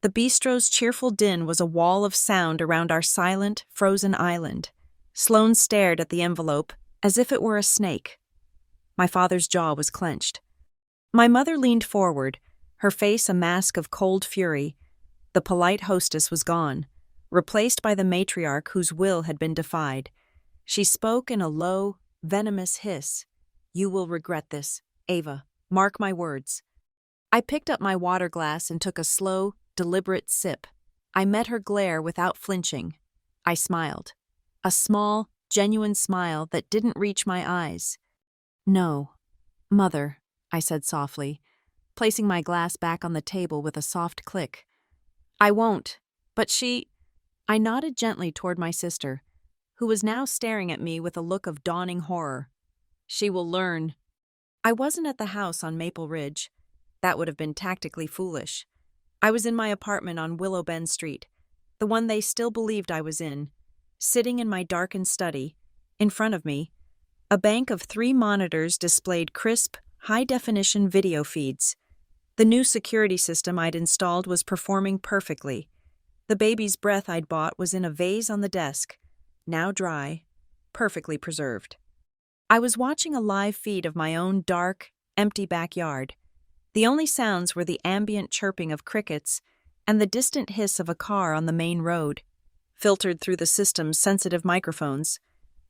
The bistro's cheerful din was a wall of sound around our silent, frozen island. Sloane stared at the envelope as if it were a snake. My father's jaw was clenched. My mother leaned forward, her face a mask of cold fury. The polite hostess was gone, replaced by the matriarch whose will had been defied. She spoke in a low, venomous hiss. "You will regret this, Ava. Mark my words." I picked up my water glass and took a slow, deliberate sip. I met her glare without flinching. I smiled. A small, genuine smile that didn't reach my eyes. "No, Mother," I said softly, placing my glass back on the table with a soft click. "I won't, but she—" I nodded gently toward my sister, who was now staring at me with a look of dawning horror. "She will learn." I wasn't at the house on Maple Ridge. That would have been tactically foolish. I was in my apartment on Willow Bend Street, the one they still believed I was in, sitting in my darkened study. In front of me, A bank of 3 monitors displayed crisp, high-definition video feeds. The new security system I'd installed was performing perfectly. The baby's breath I'd bought was in a vase on the desk, now dry, perfectly preserved. I was watching a live feed of my own dark, empty backyard. The only sounds were the ambient chirping of crickets and the distant hiss of a car on the main road, filtered through the system's sensitive microphones.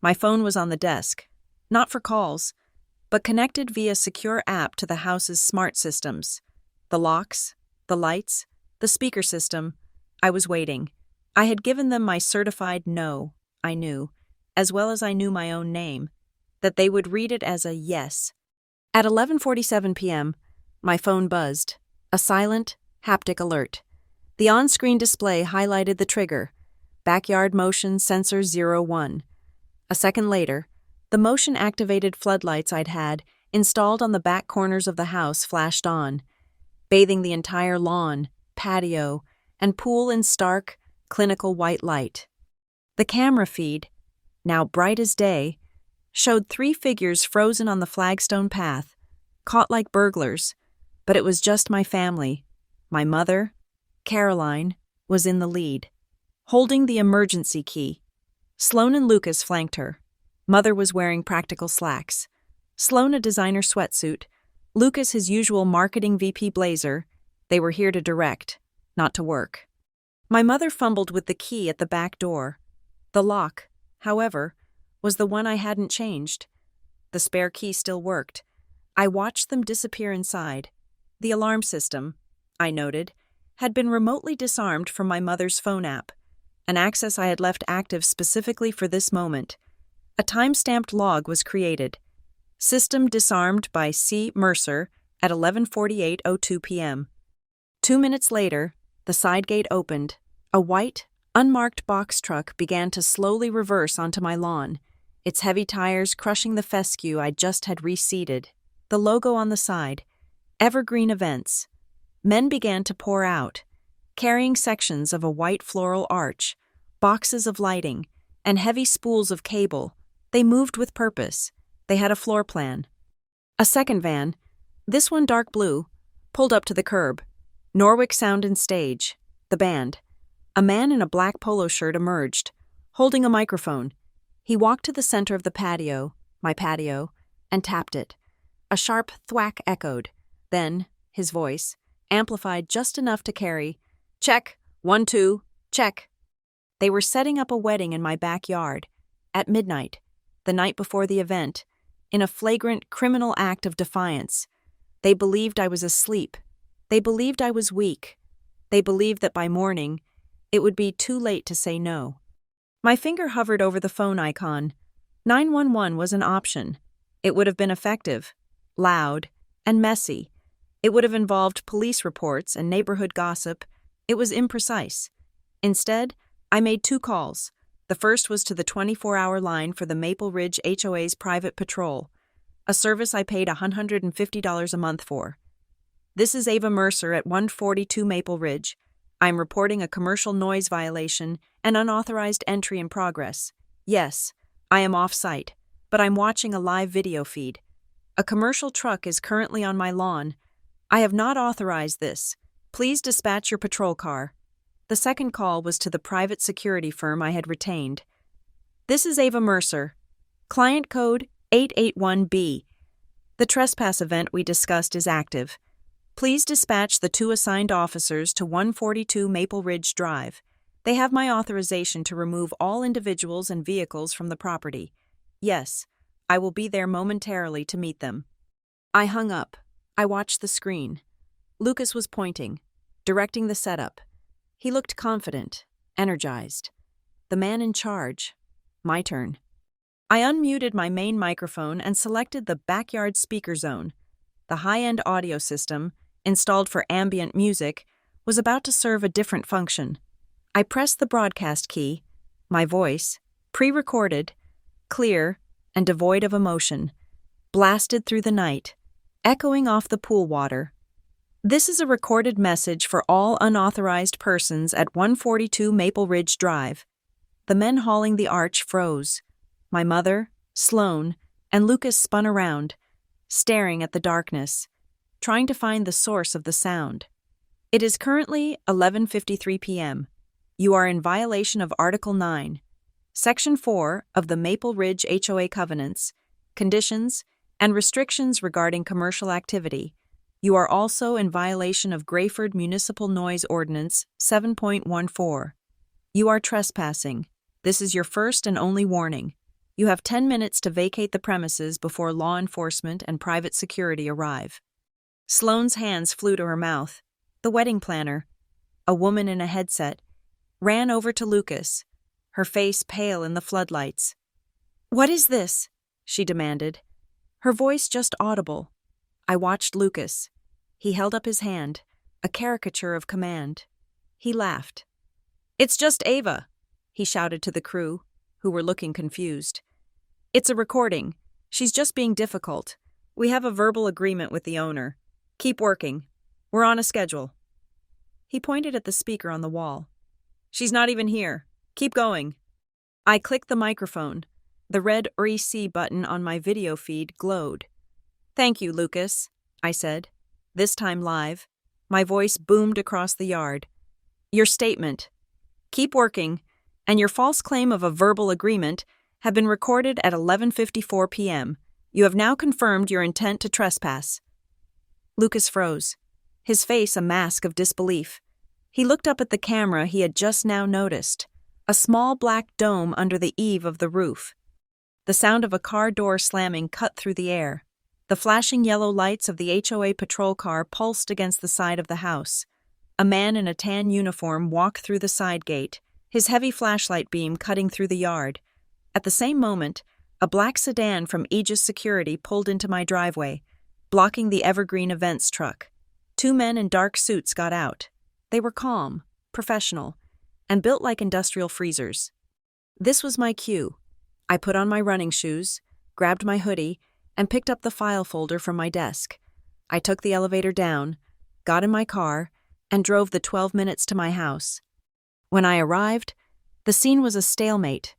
My phone was on the desk, not for calls, but connected via secure app to the house's smart systems. The locks, the lights, the speaker system. I was waiting. I had given them my certified no, I knew, as well as I knew my own name, that they would read it as a yes. At 11:47 p.m., my phone buzzed, a silent, haptic alert. The on-screen display highlighted the trigger, Backyard Motion Sensor 01. A second later, the motion-activated floodlights I'd had installed on the back corners of the house flashed on, bathing the entire lawn, patio, and pool in stark, clinical white light. The camera feed, now bright as day, showed 3 figures frozen on the flagstone path, caught like burglars, but it was just my family. My mother, Caroline, was in the lead, holding the emergency key. Sloan and Lucas flanked her. Mother was wearing practical slacks. Sloan a designer sweatsuit, Lucas his usual marketing VP blazer. They were here to direct, not to work. My mother fumbled with the key at the back door. The lock, however, was the one I hadn't changed. The spare key still worked. I watched them disappear inside. The alarm system, I noted, had been remotely disarmed from my mother's phone app, an access I had left active specifically for this moment. A time-stamped log was created. System disarmed by C. Mercer at 11:48:02 p.m. 2 minutes later, the side gate opened. A white, unmarked box truck began to slowly reverse onto my lawn, its heavy tires crushing the fescue I just had reseeded. The logo on the side, Evergreen Events. Men began to pour out, carrying sections of a white floral arch, boxes of lighting, and heavy spools of cable. They moved with purpose. They had a floor plan. A second van, this one dark blue, pulled up to the curb. Norwich Sound and Stage, the band. A man in a black polo shirt emerged, holding a microphone. He walked to the center of the patio, my patio, and tapped it. A sharp thwack echoed. Then, his voice, amplified just enough to carry, "Check, 1, 2, check." They were setting up a wedding in my backyard, at midnight, the night before the event, in a flagrant criminal act of defiance. They believed I was asleep. They believed I was weak. They believed that by morning, it would be too late to say no. My finger hovered over the phone icon. 911 was an option. It would have been effective, loud, and messy. It would have involved police reports and neighborhood gossip. It was imprecise. Instead, I made 2 calls. The first was to the 24-hour line for the Maple Ridge HOA's private patrol, a service I paid $150 a month for. "This is Ava Mercer at 142 Maple Ridge. I'm reporting a commercial noise violation and unauthorized entry in progress. Yes, I am off-site, but I'm watching a live video feed. A commercial truck is currently on my lawn. I have not authorized this. Please dispatch your patrol car." The second call was to the private security firm I had retained. "This is Ava Mercer. Client code 881B. The trespass event we discussed is active. Please dispatch the 2 assigned officers to 142 Maple Ridge Drive. They have my authorization to remove all individuals and vehicles from the property. Yes, I will be there momentarily to meet them." I hung up. I watched the screen. Lucas was pointing, directing the setup. He looked confident, energized. The man in charge. My turn. I unmuted my main microphone and selected the backyard speaker zone. The high-end audio system, installed for ambient music, was about to serve a different function. I pressed the broadcast key. My voice, pre-recorded, clear, and devoid of emotion, blasted through the night, echoing off the pool water. "This is a recorded message for all unauthorized persons at 142 Maple Ridge Drive." The men hauling the arch froze. My mother, Sloan, and Lucas spun around, staring at the darkness, trying to find the source of the sound. It is currently 11:53 p.m. You are in violation of Article 9, Section 4 of the Maple Ridge HOA Covenants, Conditions, and Restrictions regarding commercial activity. You are also in violation of Grayford Municipal Noise Ordinance 7.14. You are trespassing. This is your first and only warning. You have 10 minutes to vacate the premises before law enforcement and private security arrive. Sloane's hands flew to her mouth. The wedding planner, a woman in a headset, ran over to Lucas, her face pale in the floodlights. "What is this?" she demanded, her voice just audible. I watched Lucas. He held up his hand, a caricature of command. He laughed. "It's just Ava," he shouted to the crew, who were looking confused. "It's a recording. She's just being difficult. We have a verbal agreement with the owner. Keep working. We're on a schedule." He pointed at the speaker on the wall. "She's not even here. Keep going." I clicked the microphone. The red REC button on my video feed glowed. "Thank you, Lucas," I said, this time live. My voice boomed across the yard. "Your statement. Keep working, and your false claim of a verbal agreement have been recorded at 11:54 p.m. You have now confirmed your intent to trespass." Lucas froze, his face a mask of disbelief. He looked up at the camera he had just now noticed, a small black dome under the eave of the roof. The sound of a car door slamming cut through the air. The flashing yellow lights of the HOA patrol car pulsed against the side of the house. A man in a tan uniform walked through the side gate, his heavy flashlight beam cutting through the yard. At the same moment, a black sedan from Aegis Security pulled into my driveway, blocking the Evergreen Events truck. 2 men in dark suits got out. They were calm, professional, and built like industrial freezers. This was my cue. I put on my running shoes, grabbed my hoodie, and picked up the file folder from my desk. I took the elevator down, got in my car, and drove the 12 minutes to my house. When I arrived, the scene was a stalemate.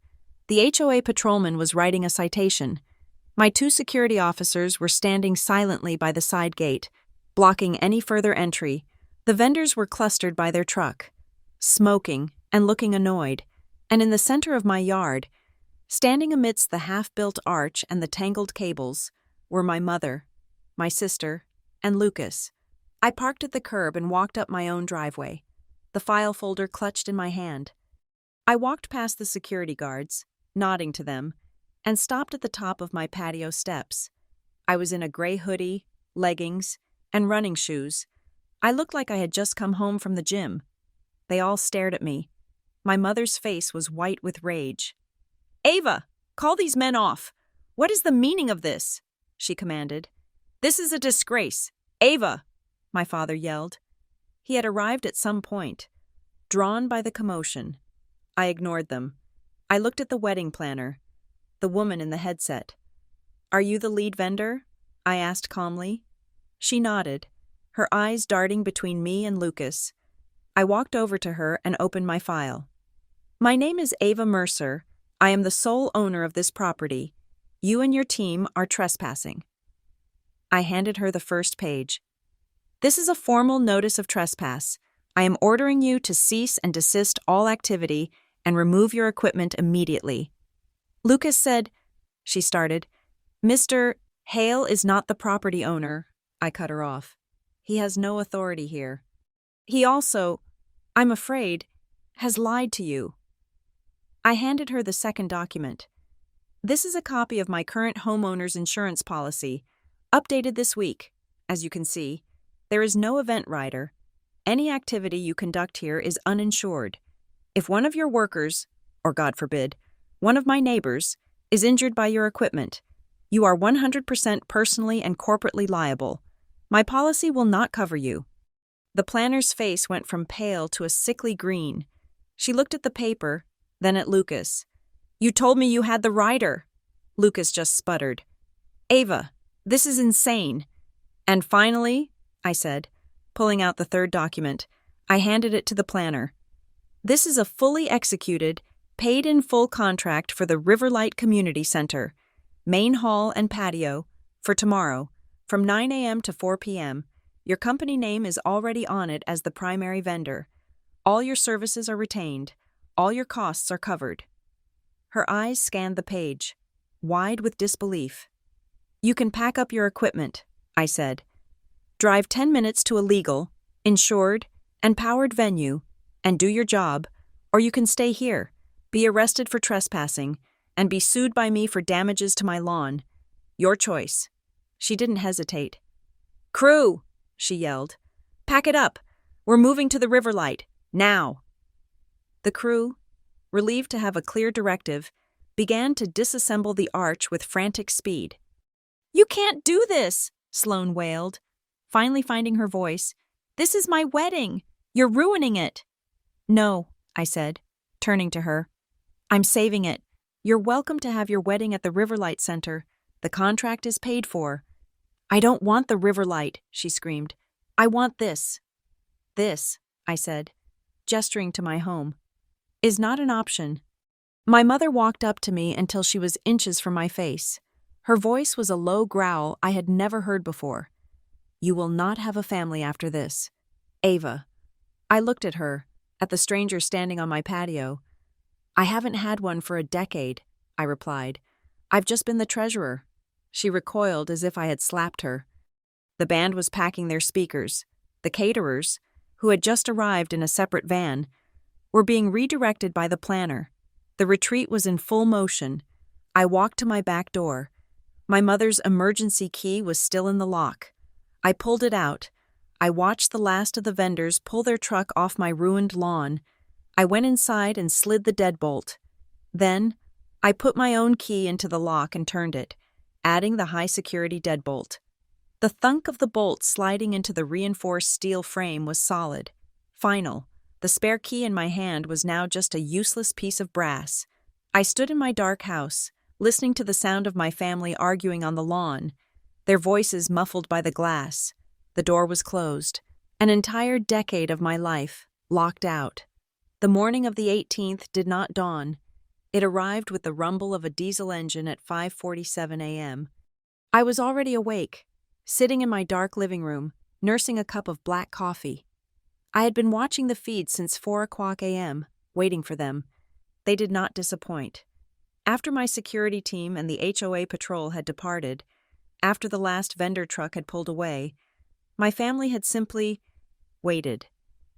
The HOA patrolman was writing a citation. My 2 security officers were standing silently by the side gate, blocking any further entry. The vendors were clustered by their truck, smoking and looking annoyed, and in the center of my yard, standing amidst the half-built arch and the tangled cables, were my mother, my sister, and Lucas. I parked at the curb and walked up my own driveway, the file folder clutched in my hand. I walked past the security guards, nodding to them, and stopped at the top of my patio steps. I was in a gray hoodie, leggings, and running shoes. I looked like I had just come home from the gym. They all stared at me. My mother's face was white with rage. "Ava, call these men off. What is the meaning of this?" she commanded. "This is a disgrace. Ava!" my father yelled. He had arrived at some point, drawn by the commotion. I ignored them. I looked at the wedding planner, the woman in the headset. "Are you the lead vendor?" I asked calmly. She nodded, her eyes darting between me and Lucas. I walked over to her and opened my file. "My name is Ava Mercer. I am the sole owner of this property. You and your team are trespassing." I handed her the first page. "This is a formal notice of trespass. I am ordering you to cease and desist all activity and remove your equipment immediately." "Lucas said," she started. "Mr. Hale is not the property owner." I cut her off. "He has no authority here. He also, I'm afraid, has lied to you." I handed her the second document. "This is a copy of my current homeowner's insurance policy, updated this week. As you can see, there is no event rider. Any activity you conduct here is uninsured. If one of your workers, or God forbid, one of my neighbors, is injured by your equipment, you are 100% personally and corporately liable. My policy will not cover you." The planner's face went from pale to a sickly green. She looked at the paper, then at Lucas. "You told me you had the rider." Lucas just sputtered. "Ava, this is insane." "And finally," I said, pulling out the third document, I handed it to the planner. "This is a fully executed, paid-in-full contract for the Riverlight Community Center. Main hall and patio, for tomorrow, from 9 a.m. to 4 p.m. Your company name is already on it as the primary vendor. All your services are retained. All your costs are covered. Her eyes scanned the page, wide with disbelief. You can pack up your equipment, I said. Drive 10 minutes to a legal, insured, and powered venue, and do your job, or you can stay here, be arrested for trespassing, and be sued by me for damages to my lawn. Your choice. She didn't hesitate. Crew, she yelled. Pack it up. We're moving to the Riverlight. Now. The crew, relieved to have a clear directive, began to disassemble the arch with frantic speed. You can't do this, Sloane wailed, finally finding her voice. This is my wedding. You're ruining it. No, I said, turning to her. I'm saving it. You're welcome to have your wedding at the Riverlight Center. The contract is paid for. I don't want the Riverlight, she screamed. I want this. This, I said, gesturing to my home, is not an option. My mother walked up to me until she was inches from my face. Her voice was a low growl I had never heard before. You will not have a family after this. Ava. I looked at her, at the stranger standing on my patio. I haven't had one for a decade, I replied. I've just been the treasurer. She recoiled as if I had slapped her. The band was packing their speakers. The caterers, who had just arrived in a separate van, were being redirected by the planner. The retreat was in full motion. I walked to my back door. My mother's emergency key was still in the lock. I pulled it out. I watched the last of the vendors pull their truck off my ruined lawn. I went inside and slid the deadbolt. Then, I put my own key into the lock and turned it, adding the high-security deadbolt. The thunk of the bolt sliding into the reinforced steel frame was solid. Final. The spare key in my hand was now just a useless piece of brass. I stood in my dark house, listening to the sound of my family arguing on the lawn, their voices muffled by the glass. The door was closed. An entire decade of my life, locked out. The morning of the 18th did not dawn. It arrived with the rumble of a diesel engine at 5:47 a.m. I was already awake, sitting in my dark living room, nursing a cup of black coffee. I had been watching the feed since 4 o'clock a.m., waiting for them. They did not disappoint. After my security team and the HOA patrol had departed, after the last vendor truck had pulled away, my family had simply waited.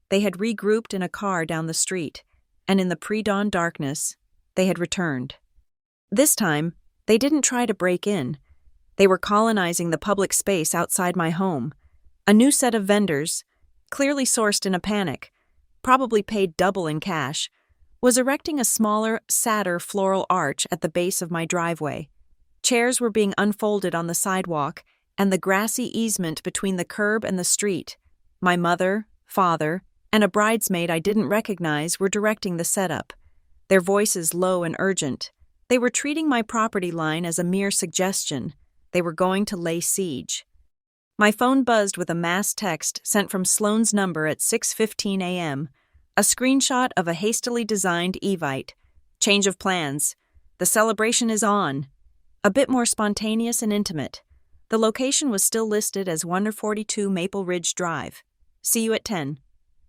They had regrouped in a car down the street, and in the pre-dawn darkness, they had returned. This time, they didn't try to break in. They were colonizing the public space outside my home. A new set of vendors, clearly sourced in a panic, probably paid double in cash, was erecting a smaller, sadder floral arch at the base of my driveway. Chairs were being unfolded on the sidewalk, and the grassy easement between the curb and the street. My mother, father, and a bridesmaid I didn't recognize were directing the setup, their voices low and urgent. They were treating my property line as a mere suggestion. They were going to lay siege. My phone buzzed with a mass text sent from Sloane's number at 6:15 a.m., a screenshot of a hastily designed Evite. Change of plans. The celebration is on. A bit more spontaneous and intimate. The location was still listed as 142 Maple Ridge Drive. See you at 10.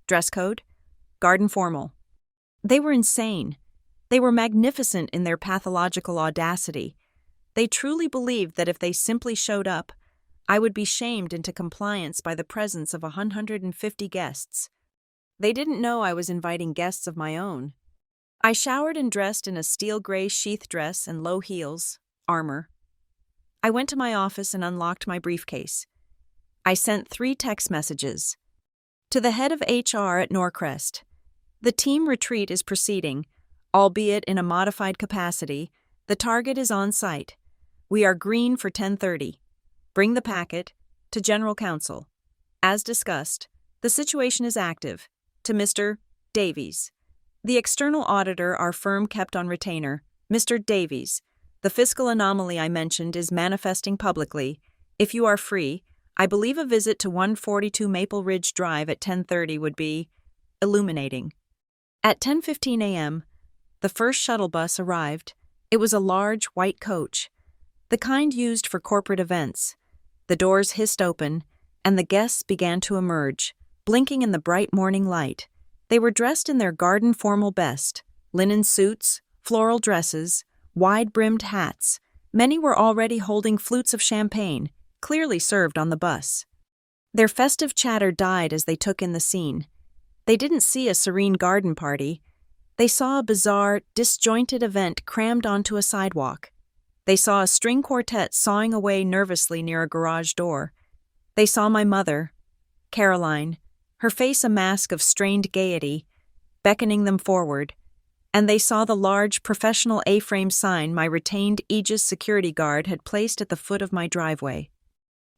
Dress code? Garden formal. They were insane. They were magnificent in their pathological audacity. They truly believed that if they simply showed up, I would be shamed into compliance by the presence of 150 guests. They didn't know I was inviting guests of my own. I showered and dressed in a steel gray sheath dress and low heels, armor. I went to my office and unlocked my briefcase. I sent 3 text messages. To the head of HR at Norcrest. The team retreat is proceeding, albeit in a modified capacity. The target is on site. We are green for 10:30. Bring the packet. To General Counsel. As discussed, the situation is active. To Mr. Davies. The external auditor our firm kept on retainer, Mr. Davies. The fiscal anomaly I mentioned is manifesting publicly. If you are free, I believe a visit to 142 Maple Ridge Drive at 10:30 would be illuminating. At 10:15 a.m., the first shuttle bus arrived. It was a large, white coach. the kind used for corporate events. The doors hissed open, and the guests began to emerge, blinking in the bright morning light. They were dressed in their garden formal best, linen suits, floral dresses, wide-brimmed hats. Many were already holding flutes of champagne, clearly served on the bus. Their festive chatter died as they took in the scene. They didn't see a serene garden party. They saw a bizarre, disjointed event crammed onto a sidewalk. They saw a string quartet sawing away nervously near a garage door. They saw my mother, Caroline, her face a mask of strained gaiety, beckoning them forward, and they saw the large professional A-frame sign my retained Aegis security guard had placed at the foot of my driveway.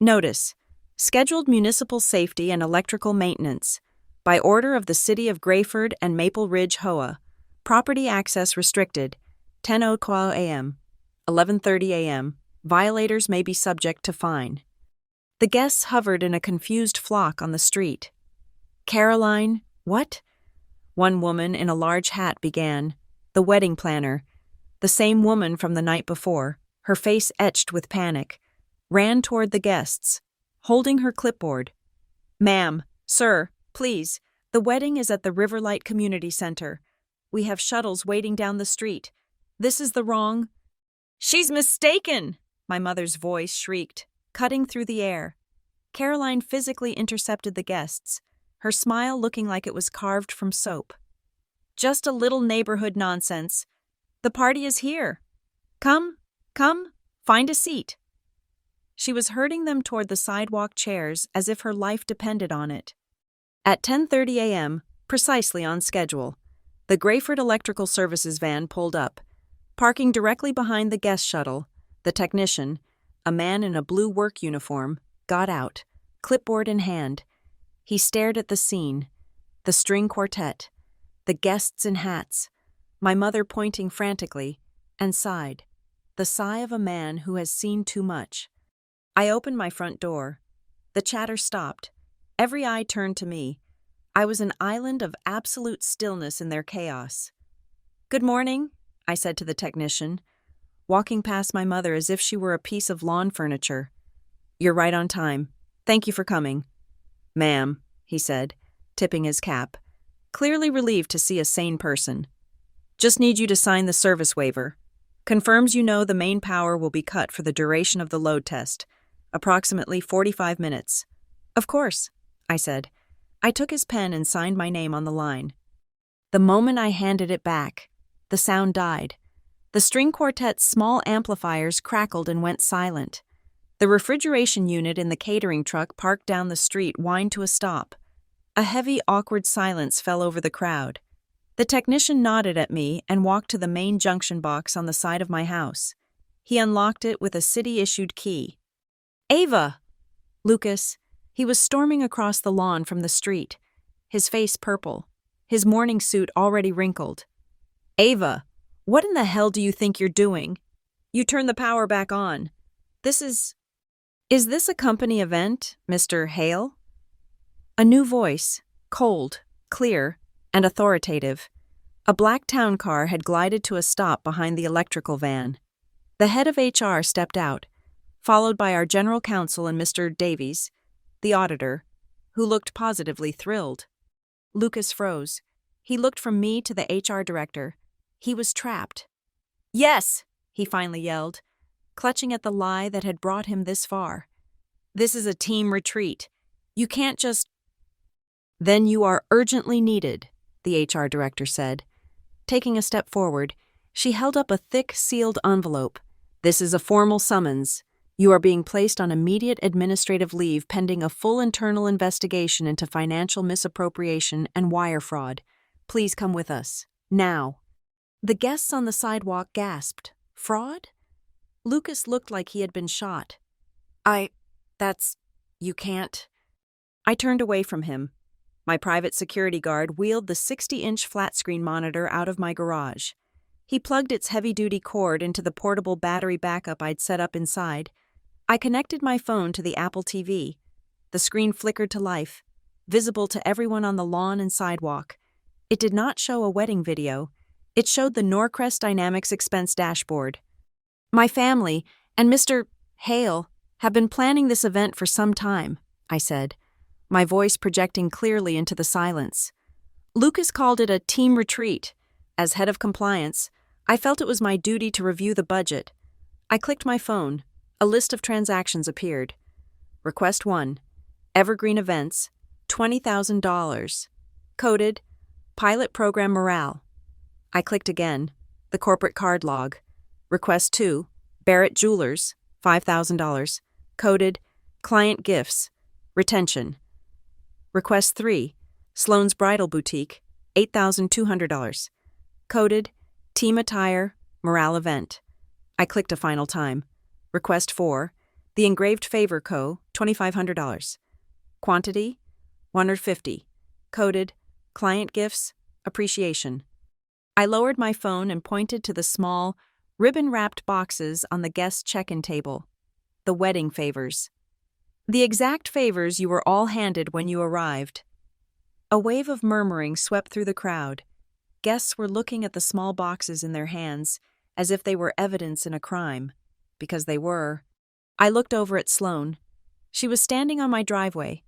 Notice: scheduled municipal safety and electrical maintenance, by order of the City of Grayford and Maple Ridge, Hoa. Property access restricted, 10:00 a.m., 11:30 a.m. Violators may be subject to fine. The guests hovered in a confused flock on the street. Caroline, what? One woman in a large hat began, the wedding planner, the same woman from the night before, her face etched with panic, ran toward the guests, holding her clipboard. Ma'am, sir, please, the wedding is at the Riverlight Community Center. We have shuttles waiting down the street. This is the wrong... She's mistaken! My mother's voice shrieked, cutting through the air. Caroline physically intercepted the guests, her smile looking like it was carved from soap. Just a little neighborhood nonsense. The party is here. Come, find a seat. She was herding them toward the sidewalk chairs as if her life depended on it. At 10:30 a.m., precisely on schedule, the Grayford Electrical Services van pulled up. Parking directly behind the guest shuttle, the technician, a man in a blue work uniform, got out, clipboard in hand. He stared at the scene, the string quartet, the guests in hats, my mother pointing frantically, and sighed, the sigh of a man who has seen too much. I opened my front door. The chatter stopped. Every eye turned to me. I was an island of absolute stillness in their chaos. Good morning, I said to the technician, walking past my mother as if she were a piece of lawn furniture. You're right on time. Thank you for coming. Ma'am, he said, tipping his cap, clearly relieved to see a sane person. Just need you to sign the service waiver. Confirms you know the main power will be cut for the duration of the load test, approximately 45 minutes. Of course, I said. I took his pen and signed my name on the line. The moment I handed it back, the sound died. The string quartet's small amplifiers crackled and went silent. The refrigeration unit in the catering truck parked down the street whined to a stop. A heavy, awkward silence fell over the crowd. The technician nodded at me and walked to the main junction box on the side of my house. He unlocked it with a city-issued key. Ava! Lucas. He was storming across the lawn from the street, his face purple, his morning suit already wrinkled. Ava, what in the hell do you think you're doing? You turned the power back on. Is this a company event, Mr. Hale? A new voice, cold, clear, and authoritative. A black town car had glided to a stop behind the electrical van. The head of HR stepped out, followed by our general counsel and Mr. Davies, the auditor, who looked positively thrilled. Lucas froze. He looked from me to the HR director. He was trapped. Yes, he finally yelled, clutching at the lie that had brought him this far. This is a team retreat. You can't just... Then you are urgently needed, the HR director said. Taking a step forward, she held up a thick, sealed envelope. This is a formal summons. You are being placed on immediate administrative leave pending a full internal investigation into financial misappropriation and wire fraud. Please come with us. Now. The guests on the sidewalk gasped. Fraud? Lucas looked like he had been shot. You can't. I turned away from him. My private security guard wheeled the 60-inch flat-screen monitor out of my garage. He plugged its heavy-duty cord into the portable battery backup I'd set up inside. I connected my phone to the Apple TV. The screen flickered to life, visible to everyone on the lawn and sidewalk. It did not show a wedding video. It showed the Norcrest Dynamics expense dashboard. My family, And Mr. Hale have been planning this event for some time, I said, my voice projecting clearly into the silence. Lucas called it a team retreat. As head of compliance, I felt it was my duty to review the budget. I clicked my phone. A list of transactions appeared. Request 1. Evergreen Events, $20,000. Coded, Pilot Program Morale. I clicked again. The corporate card log. Request 2. Barrett Jewelers, $5,000. Coded, Client Gifts. Retention. Request 3. Sloan's Bridal Boutique, $8,200. Coded, Team Attire, Morale Event. I clicked a final time. Request 4. The Engraved Favor Co., $2,500. Quantity, 150. Coded, Client Gifts, Appreciation. I lowered my phone and pointed to the small, ribbon-wrapped boxes on the guest check-in table. The wedding favors. The exact favors you were all handed when you arrived. A wave of murmuring swept through the crowd. Guests were looking at the small boxes in their hands as if they were evidence in a crime, because they were. I looked over at Sloan. She was standing on my driveway,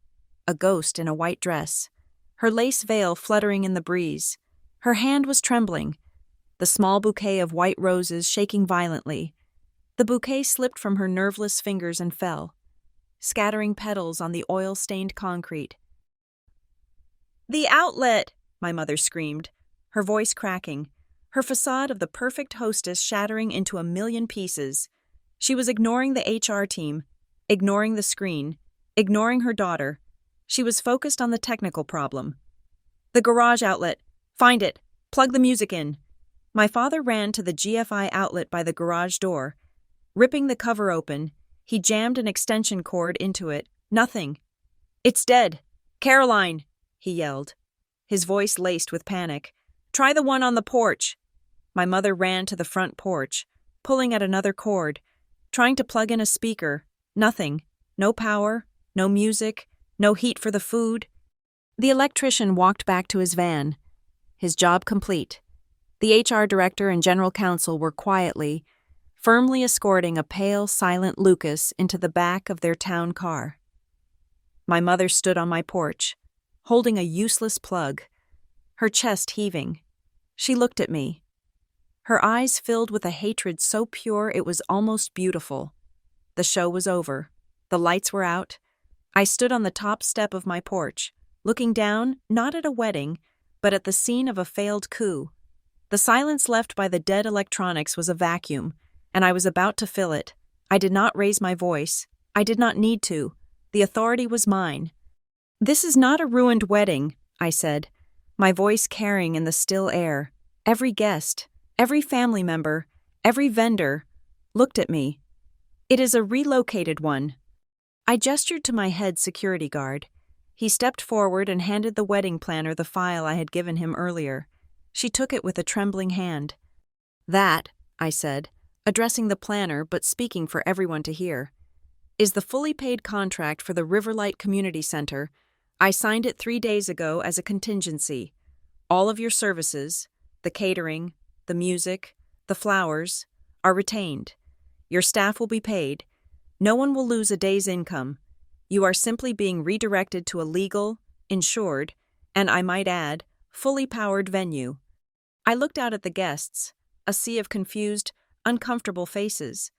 a ghost in a white dress, her lace veil fluttering in the breeze. Her hand was trembling, the small bouquet of white roses shaking violently. The bouquet slipped from her nerveless fingers and fell, scattering petals on the oil-stained concrete. "The outlet!" my mother screamed, her voice cracking, her facade of the perfect hostess shattering into a million pieces. She was ignoring the HR team, ignoring the screen, ignoring her daughter. She was focused on the technical problem. "The garage outlet! Find it! Plug the music in!" My father ran to the GFI outlet by the garage door. Ripping the cover open, he jammed an extension cord into it. Nothing. "It's dead! Caroline!" he yelled, his voice laced with panic. "Try the one on the porch." My mother ran to the front porch, pulling at another cord, trying to plug in a speaker. Nothing. No power, no music, no heat for the food. The electrician walked back to his van, his job complete. The HR director and general counsel were quietly, firmly escorting a pale, silent Lucas into the back of their town car. My mother stood on my porch, holding a useless plug, her chest heaving. She looked at me. Her eyes filled with a hatred so pure it was almost beautiful. The show was over. The lights were out. I stood on the top step of my porch, looking down, not at a wedding, but at the scene of a failed coup. The silence left by the dead electronics was a vacuum, and I was about to fill it. I did not raise my voice. I did not need to. The authority was mine. "This is not a ruined wedding," I said, my voice carrying in the still air. Every guest, every family member, every vendor looked at me. "It is a relocated one." I gestured to my head security guard. He stepped forward and handed the wedding planner the file I had given him earlier. She took it with a trembling hand. "That," I said, addressing the planner but speaking for everyone to hear, "is the fully paid contract for the Riverlight Community Center. I signed it 3 days ago as a contingency. All of your services, the catering, the music, the flowers, are retained. Your staff will be paid. No one will lose a day's income. You are simply being redirected to a legal, insured, and I might add, fully powered venue." I looked out at the guests, a sea of confused, uncomfortable faces.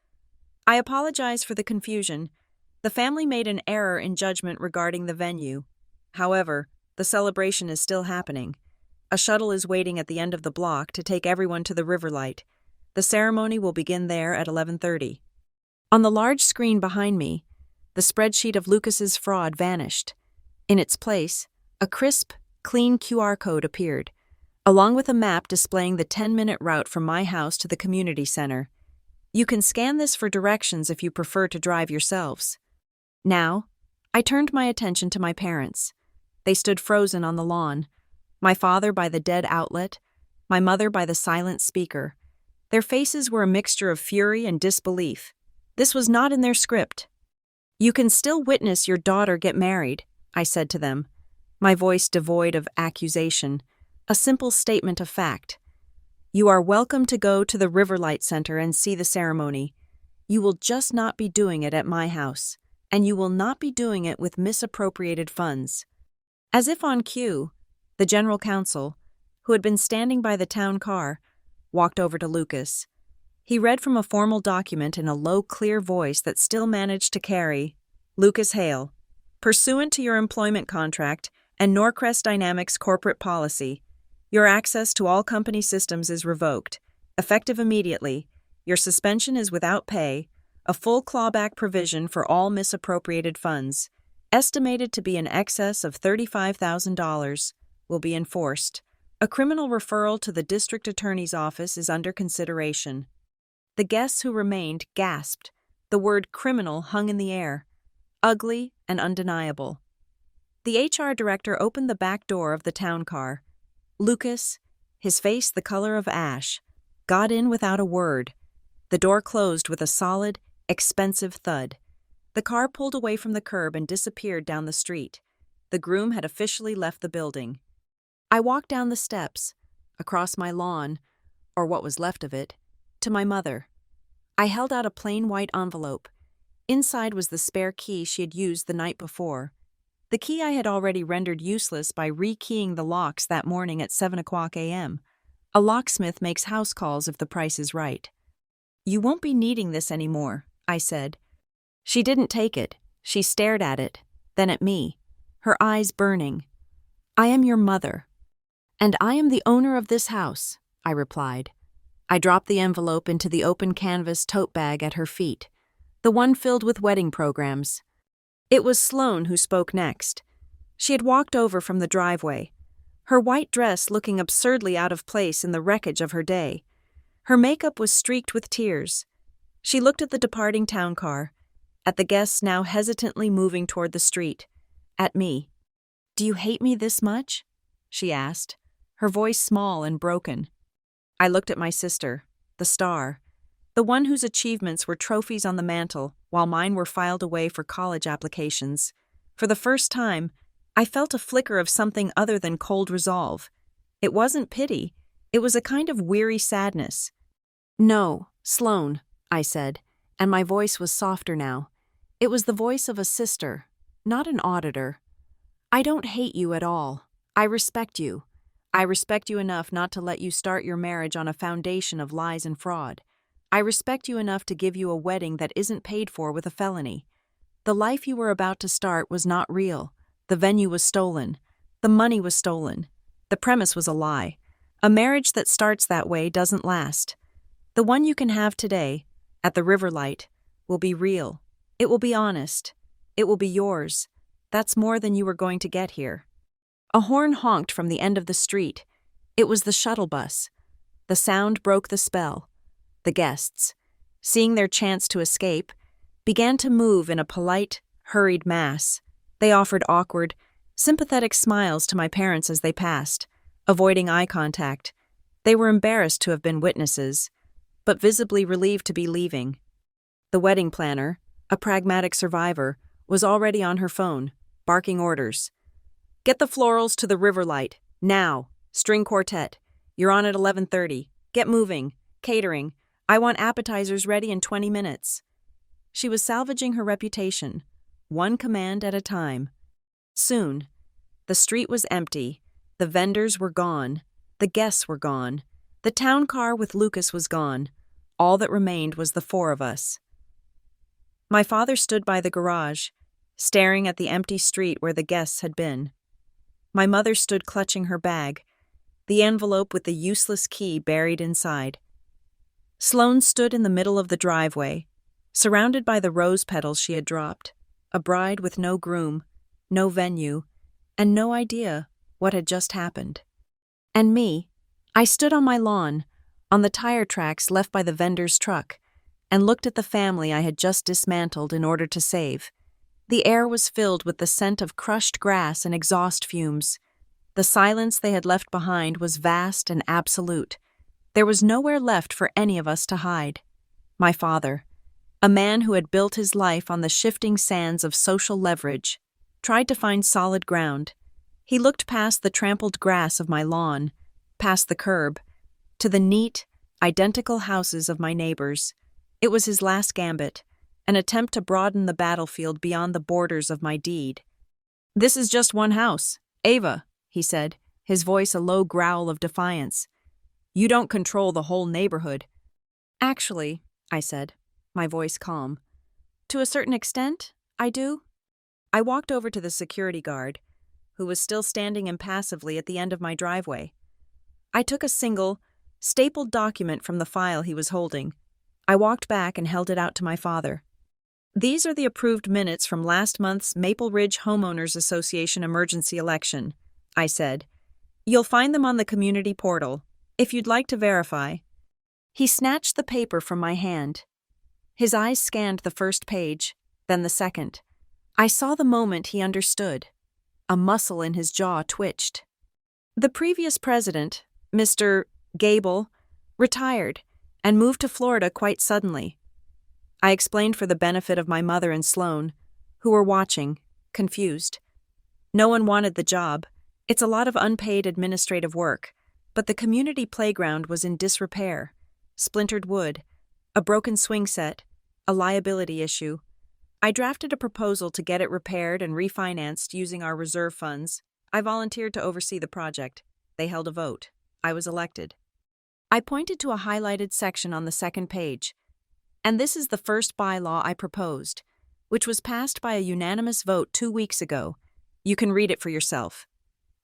"I apologize for the confusion. The family made an error in judgment regarding the venue. However, the celebration is still happening. A shuttle is waiting at the end of the block to take everyone to the Riverlight. The ceremony will begin there at 11:30. On the large screen behind me, the spreadsheet of Lucas's fraud vanished. In its place, a crisp, clean QR code appeared, along with a map displaying the 10-minute route from my house to the community center. You can scan this for directions if you prefer to drive yourselves. Now, I turned my attention to my parents. They stood frozen on the lawn, my father by the dead outlet, my mother by the silent speaker. Their faces were a mixture of fury and disbelief. This was not in their script. "You can still witness your daughter get married," I said to them, my voice devoid of accusation, a simple statement of fact. "You are welcome to go to the Riverlight Center and see the ceremony. You will just not be doing it at my house, and you will not be doing it with misappropriated funds." As if on cue, the general counsel, who had been standing by the town car, walked over to Lucas. He read from a formal document in a low, clear voice that still managed to carry, "Lucas Hale, pursuant to your employment contract and Norcrest Dynamics corporate policy, your access to all company systems is revoked, effective immediately. Your suspension is without pay, a full clawback provision for all misappropriated funds, estimated to be in excess of $35,000, will be enforced. A criminal referral to the district attorney's office is under consideration." The guests who remained gasped. The word criminal hung in the air, ugly and undeniable. The HR director opened the back door of the town car. Lucas, his face the color of ash, got in without a word. The door closed with a solid, expensive thud. The car pulled away from the curb and disappeared down the street. The groom had officially left the building. I walked down the steps, across my lawn, or what was left of it, to my mother. I held out a plain white envelope. Inside was the spare key she had used the night before. The key I had already rendered useless by rekeying the locks that morning at 7:00 a.m. A locksmith makes house calls if the price is right. "You won't be needing this anymore," I said. She didn't take it. She stared at it, then at me, her eyes burning. "I am your mother." "And I am the owner of this house," I replied. I dropped the envelope into the open canvas tote bag at her feet, the one filled with wedding programs. It was Sloane who spoke next. She had walked over from the driveway, her white dress looking absurdly out of place in the wreckage of her day. Her makeup was streaked with tears. She looked at the departing town car, at the guests now hesitantly moving toward the street, at me. "Do you hate me this much?" she asked, her voice small and broken. I looked at my sister, the star, the one whose achievements were trophies on the mantle while mine were filed away for college applications. For the first time, I felt a flicker of something other than cold resolve. It wasn't pity, it was a kind of weary sadness. "No, Sloane," I said, and my voice was softer now. It was the voice of a sister, not an auditor. "I don't hate you at all. I respect you. I respect you enough not to let you start your marriage on a foundation of lies and fraud. I respect you enough to give you a wedding that isn't paid for with a felony. The life you were about to start was not real. The venue was stolen. The money was stolen. The premise was a lie. A marriage that starts that way doesn't last. The one you can have today, at the Riverlight, will be real. It will be honest. It will be yours. That's more than you were going to get here." A horn honked from the end of the street. It was the shuttle bus. The sound broke the spell. The guests, seeing their chance to escape, began to move in a polite, hurried mass. They offered awkward, sympathetic smiles to my parents as they passed, avoiding eye contact. They were embarrassed to have been witnesses, but visibly relieved to be leaving. The wedding planner, a pragmatic survivor, was already on her phone, barking orders. "Get the florals to the Riverlight, now. String quartet. You're on at 11:30. Get moving. Catering. I want appetizers ready in 20 minutes. She was salvaging her reputation, one command at a time. Soon, the street was empty, the vendors were gone, the guests were gone, the town car with Lucas was gone. All that remained was the four of us. My father stood by the garage, staring at the empty street where the guests had been. My mother stood clutching her bag, the envelope with the useless key buried inside. Sloane stood in the middle of the driveway, surrounded by the rose petals she had dropped, a bride with no groom, no venue, and no idea what had just happened. And me, I stood on my lawn, on the tire tracks left by the vendor's truck, and looked at the family I had just dismantled in order to save. The air was filled with the scent of crushed grass and exhaust fumes. The silence they had left behind was vast and absolute. There was nowhere left for any of us to hide. My father, a man who had built his life on the shifting sands of social leverage, tried to find solid ground. He looked past the trampled grass of my lawn, past the curb, to the neat, identical houses of my neighbors. It was his last gambit, an attempt to broaden the battlefield beyond the borders of my deed. "This is just one house, Ava," he said, his voice a low growl of defiance. "You don't control the whole neighborhood." "Actually," I said, my voice calm, "to a certain extent, I do." I walked over to the security guard, who was still standing impassively at the end of my driveway. I took a single, stapled document from the file he was holding. I walked back and held it out to my father. "These are the approved minutes from last month's Maple Ridge Homeowners Association emergency election," I said. "You'll find them on the community portal, if you'd like to verify." He snatched the paper from my hand. His eyes scanned the first page, then the second. I saw the moment he understood. A muscle in his jaw twitched. The previous president, Mr. Gable, retired and moved to Florida quite suddenly. I explained for the benefit of my mother and Sloan, who were watching, confused. No one wanted the job. It's a lot of unpaid administrative work, but the community playground was in disrepair. Splintered wood, a broken swing set, a liability issue. I drafted a proposal to get it repaired and refinanced using our reserve funds. I volunteered to oversee the project. They held a vote. I was elected. I pointed to a highlighted section on the second page. "And this is the first bylaw I proposed, which was passed by a unanimous vote 2 weeks ago. You can read it for yourself.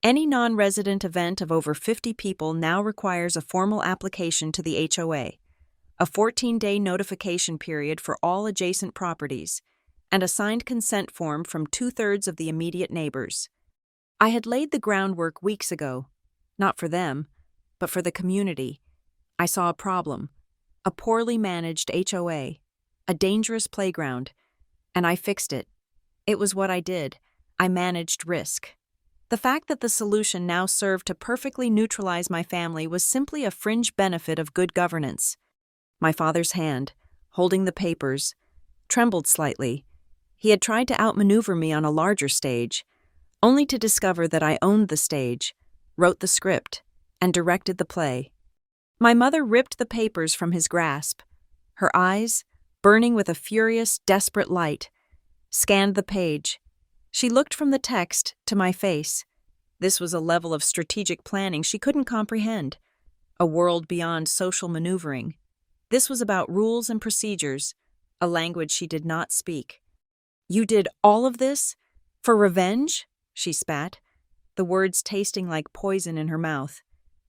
Any non-resident event of over 50 people now requires a formal application to the HOA, a 14-day notification period for all adjacent properties, and a signed consent form from 2/3 of the immediate neighbors." I had laid the groundwork weeks ago, not for them, but for the community. I saw a problem, a poorly managed HOA, a dangerous playground, and I fixed it. It was what I did. I managed risk. The fact that the solution now served to perfectly neutralize my family was simply a fringe benefit of good governance. My father's hand, holding the papers, trembled slightly. He had tried to outmaneuver me on a larger stage, only to discover that I owned the stage, wrote the script, and directed the play. My mother ripped the papers from his grasp. Her eyes, burning with a furious, desperate light, scanned the page. She looked from the text to my face. This was a level of strategic planning she couldn't comprehend, a world beyond social maneuvering. This was about rules and procedures, a language she did not speak. "You did all of this? For revenge?" she spat, the words tasting like poison in her mouth.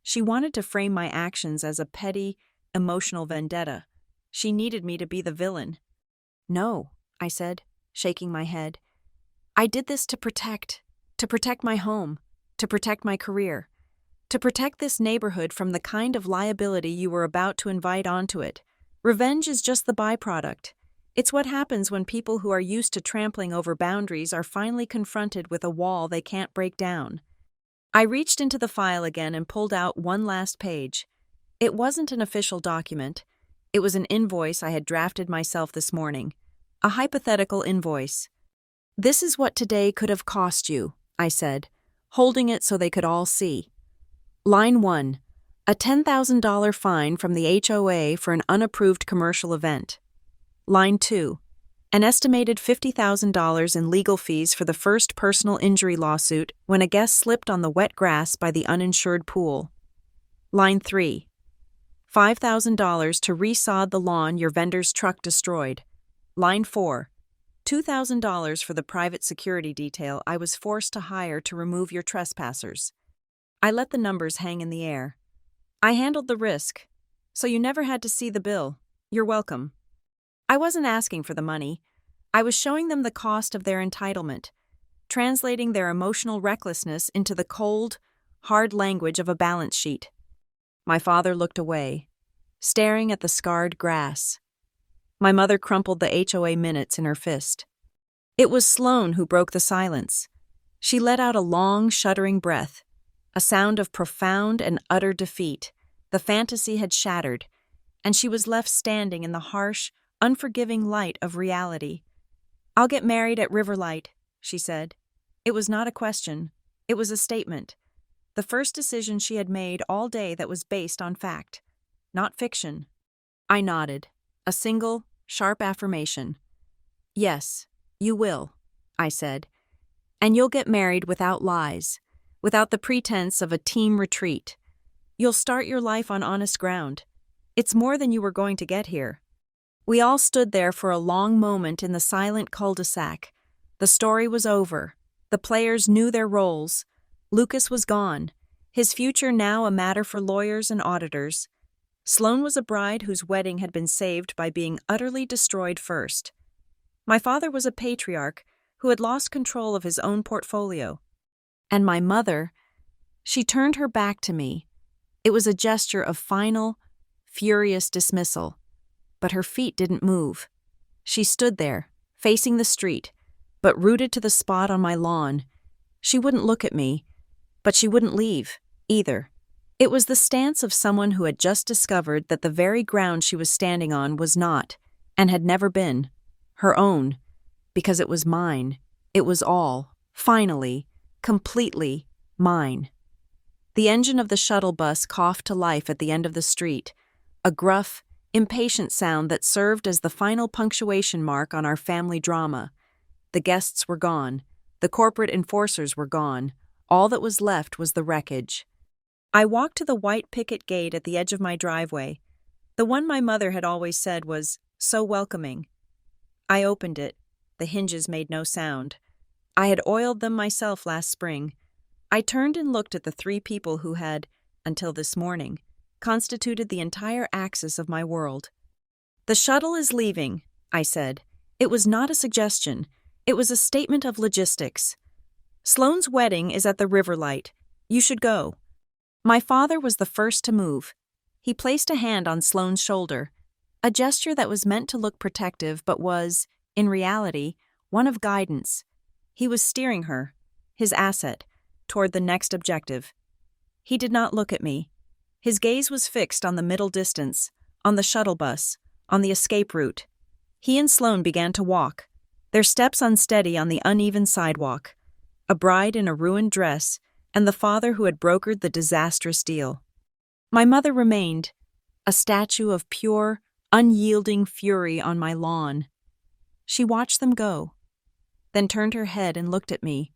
She wanted to frame my actions as a petty, emotional vendetta. She needed me to be the villain. "No," I said, shaking my head. "I did this to protect my home, to protect my career, to protect this neighborhood from the kind of liability you were about to invite onto it. Revenge is just the byproduct. It's what happens when people who are used to trampling over boundaries are finally confronted with a wall they can't break down." I reached into the file again and pulled out one last page. It wasn't an official document. It was an invoice I had drafted myself this morning, a hypothetical invoice. "This is what today could have cost you," I said, holding it so they could all see. Line 1, a $10,000 fine from the HOA for an unapproved commercial event. Line 2, an estimated $50,000 in legal fees for the first personal injury lawsuit when a guest slipped on the wet grass by the uninsured pool. Line 3, $5,000 to resod the lawn your vendor's truck destroyed. Line 4, $2,000 for the private security detail I was forced to hire to remove your trespassers. I let the numbers hang in the air. "I handled the risk, so you never had to see the bill. You're welcome." I wasn't asking for the money. I was showing them the cost of their entitlement, translating their emotional recklessness into the cold, hard language of a balance sheet. My father looked away, staring at the scarred grass. My mother crumpled the HOA minutes in her fist. It was Sloan who broke the silence. She let out a long, shuddering breath, a sound of profound and utter defeat. The fantasy had shattered, and she was left standing in the harsh, unforgiving light of reality. "I'll get married at Riverlight," she said. It was not a question. It was a statement. The first decision she had made all day that was based on fact, not fiction. I nodded. A single, sharp affirmation. Yes, you will, I said. And you'll get married without lies, without the pretense of a team retreat. You'll start your life on honest ground. It's more than you were going to get here. We all stood there for a long moment in the silent cul-de-sac. The story was over. The players knew their roles. Lucas was gone, his future now a matter for lawyers and auditors. Sloane was a bride whose wedding had been saved by being utterly destroyed first. My father was a patriarch who had lost control of his own portfolio. And my mother, she turned her back to me. It was a gesture of final, furious dismissal. But her feet didn't move. She stood there, facing the street, but rooted to the spot on my lawn. She wouldn't look at me, but she wouldn't leave, either. It was the stance of someone who had just discovered that the very ground she was standing on was not, and had never been, her own, because it was mine. It was all, finally, completely mine. The engine of the shuttle bus coughed to life at the end of the street, a gruff, impatient sound that served as the final punctuation mark on our family drama. The guests were gone. The corporate enforcers were gone. All that was left was the wreckage. I walked to the white picket gate at the edge of my driveway, the one my mother had always said was so welcoming. I opened it. The hinges made no sound. I had oiled them myself last spring. I turned and looked at the three people who had, until this morning, constituted the entire axis of my world. The shuttle is leaving, I said. It was not a suggestion. It was a statement of logistics. Sloane's wedding is at the Riverlight. You should go. My father was the first to move. He placed a hand on Sloane's shoulder, a gesture that was meant to look protective but was, in reality, one of guidance. He was steering her, his asset, toward the next objective. He did not look at me. His gaze was fixed on the middle distance, on the shuttle bus, on the escape route. He and Sloane began to walk, their steps unsteady on the uneven sidewalk. A bride in a ruined dress, and the father who had brokered the disastrous deal. My mother remained, a statue of pure, unyielding fury on my lawn. She watched them go, then turned her head and looked at me.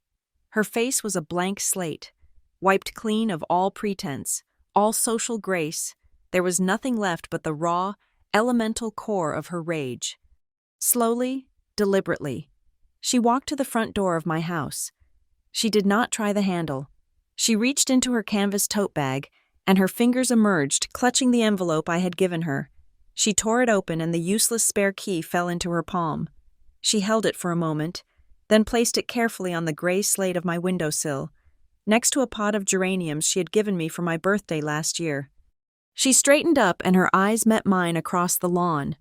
Her face was a blank slate, wiped clean of all pretense, all social grace. There was nothing left but the raw, elemental core of her rage. Slowly, deliberately, she walked to the front door of my house. She did not try the handle. She reached into her canvas tote bag, and her fingers emerged, clutching the envelope I had given her. She tore it open, and the useless spare key fell into her palm. She held it for a moment, then placed it carefully on the gray slate of my windowsill, next to a pot of geraniums she had given me for my birthday last year. She straightened up, and her eyes met mine across the lawn.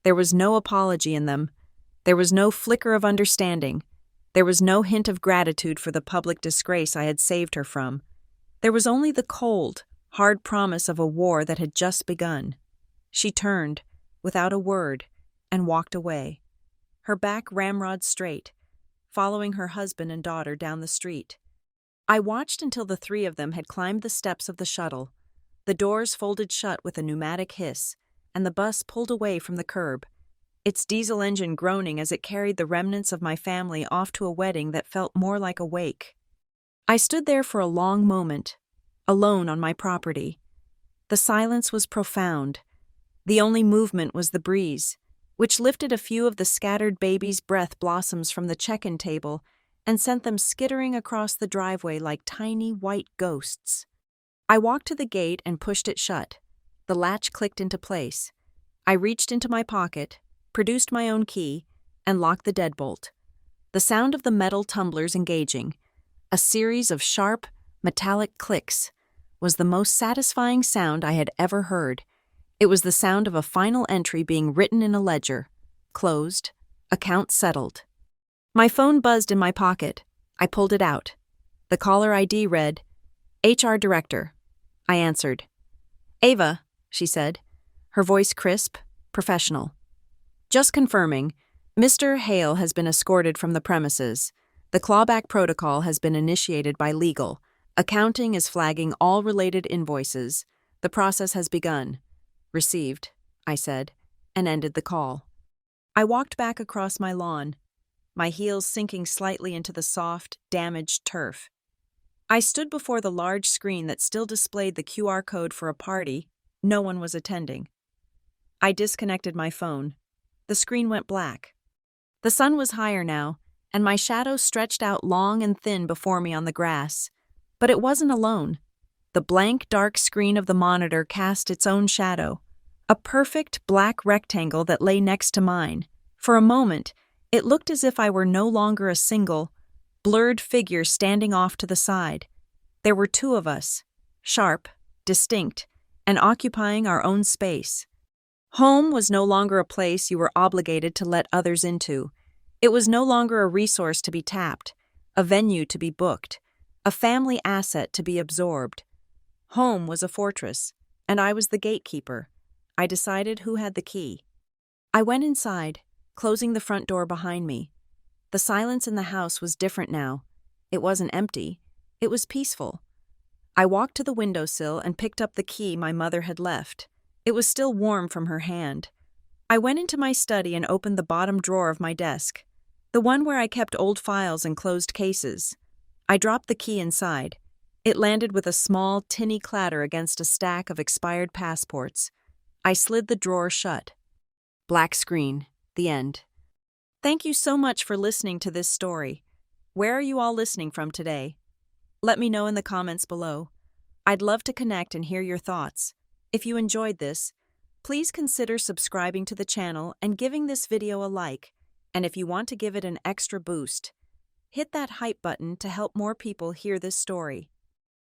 There was no apology in them. There was no flicker of understanding. There was no hint of gratitude for the public disgrace I had saved her from. There was only the cold, hard promise of a war that had just begun. She turned, without a word, and walked away, her back ramrod straight, following her husband and daughter down the street. I watched until the three of them had climbed the steps of the shuttle. The doors folded shut with a pneumatic hiss, and the bus pulled away from the curb, its diesel engine groaning as it carried the remnants of my family off to a wedding that felt more like a wake. I stood there for a long moment, alone on my property. The silence was profound. The only movement was the breeze, which lifted a few of the scattered baby's breath blossoms from the check-in table and sent them skittering across the driveway like tiny white ghosts. I walked to the gate and pushed it shut. The latch clicked into place. I reached into my pocket, produced my own key, and locked the deadbolt. The sound of the metal tumblers engaging, a series of sharp, metallic clicks, was the most satisfying sound I had ever heard. It was the sound of a final entry being written in a ledger. Closed. Account settled. My phone buzzed in my pocket. I pulled it out. The caller ID read, HR Director. I answered. Ava, she said, her voice crisp, professional. Just confirming, Mr. Hale has been escorted from the premises. The clawback protocol has been initiated by legal. Accounting is flagging all related invoices. The process has begun. Received, I said, and ended the call. I walked back across my lawn, my heels sinking slightly into the soft, damaged turf. I stood before the large screen that still displayed the QR code for a party no one was attending. I disconnected my phone. The screen went black. The sun was higher now, and my shadow stretched out long and thin before me on the grass. But it wasn't alone. The blank, dark screen of the monitor cast its own shadow, a perfect black rectangle that lay next to mine. For a moment, it looked as if I were no longer a single, blurred figure standing off to the side. There were two of us, sharp, distinct, and occupying our own space. Home was no longer a place you were obligated to let others into. It was no longer a resource to be tapped, a venue to be booked, a family asset to be absorbed. Home was a fortress, and I was the gatekeeper. I decided who had the key. I went inside, closing the front door behind me. The silence in the house was different now. It wasn't empty. It was peaceful. I walked to the windowsill and picked up the key my mother had left. It was still warm from her hand. I went into my study and opened the bottom drawer of my desk, the one where I kept old files and closed cases. I dropped the key inside. It landed with a small, tinny clatter against a stack of expired passports. I slid the drawer shut. Black screen. The end. Thank you so much for listening to this story. Where are you all listening from today? Let me know in the comments below. I'd love to connect and hear your thoughts. If you enjoyed this, please consider subscribing to the channel and giving this video a like. And if you want to give it an extra boost, hit that hype button to help more people hear this story.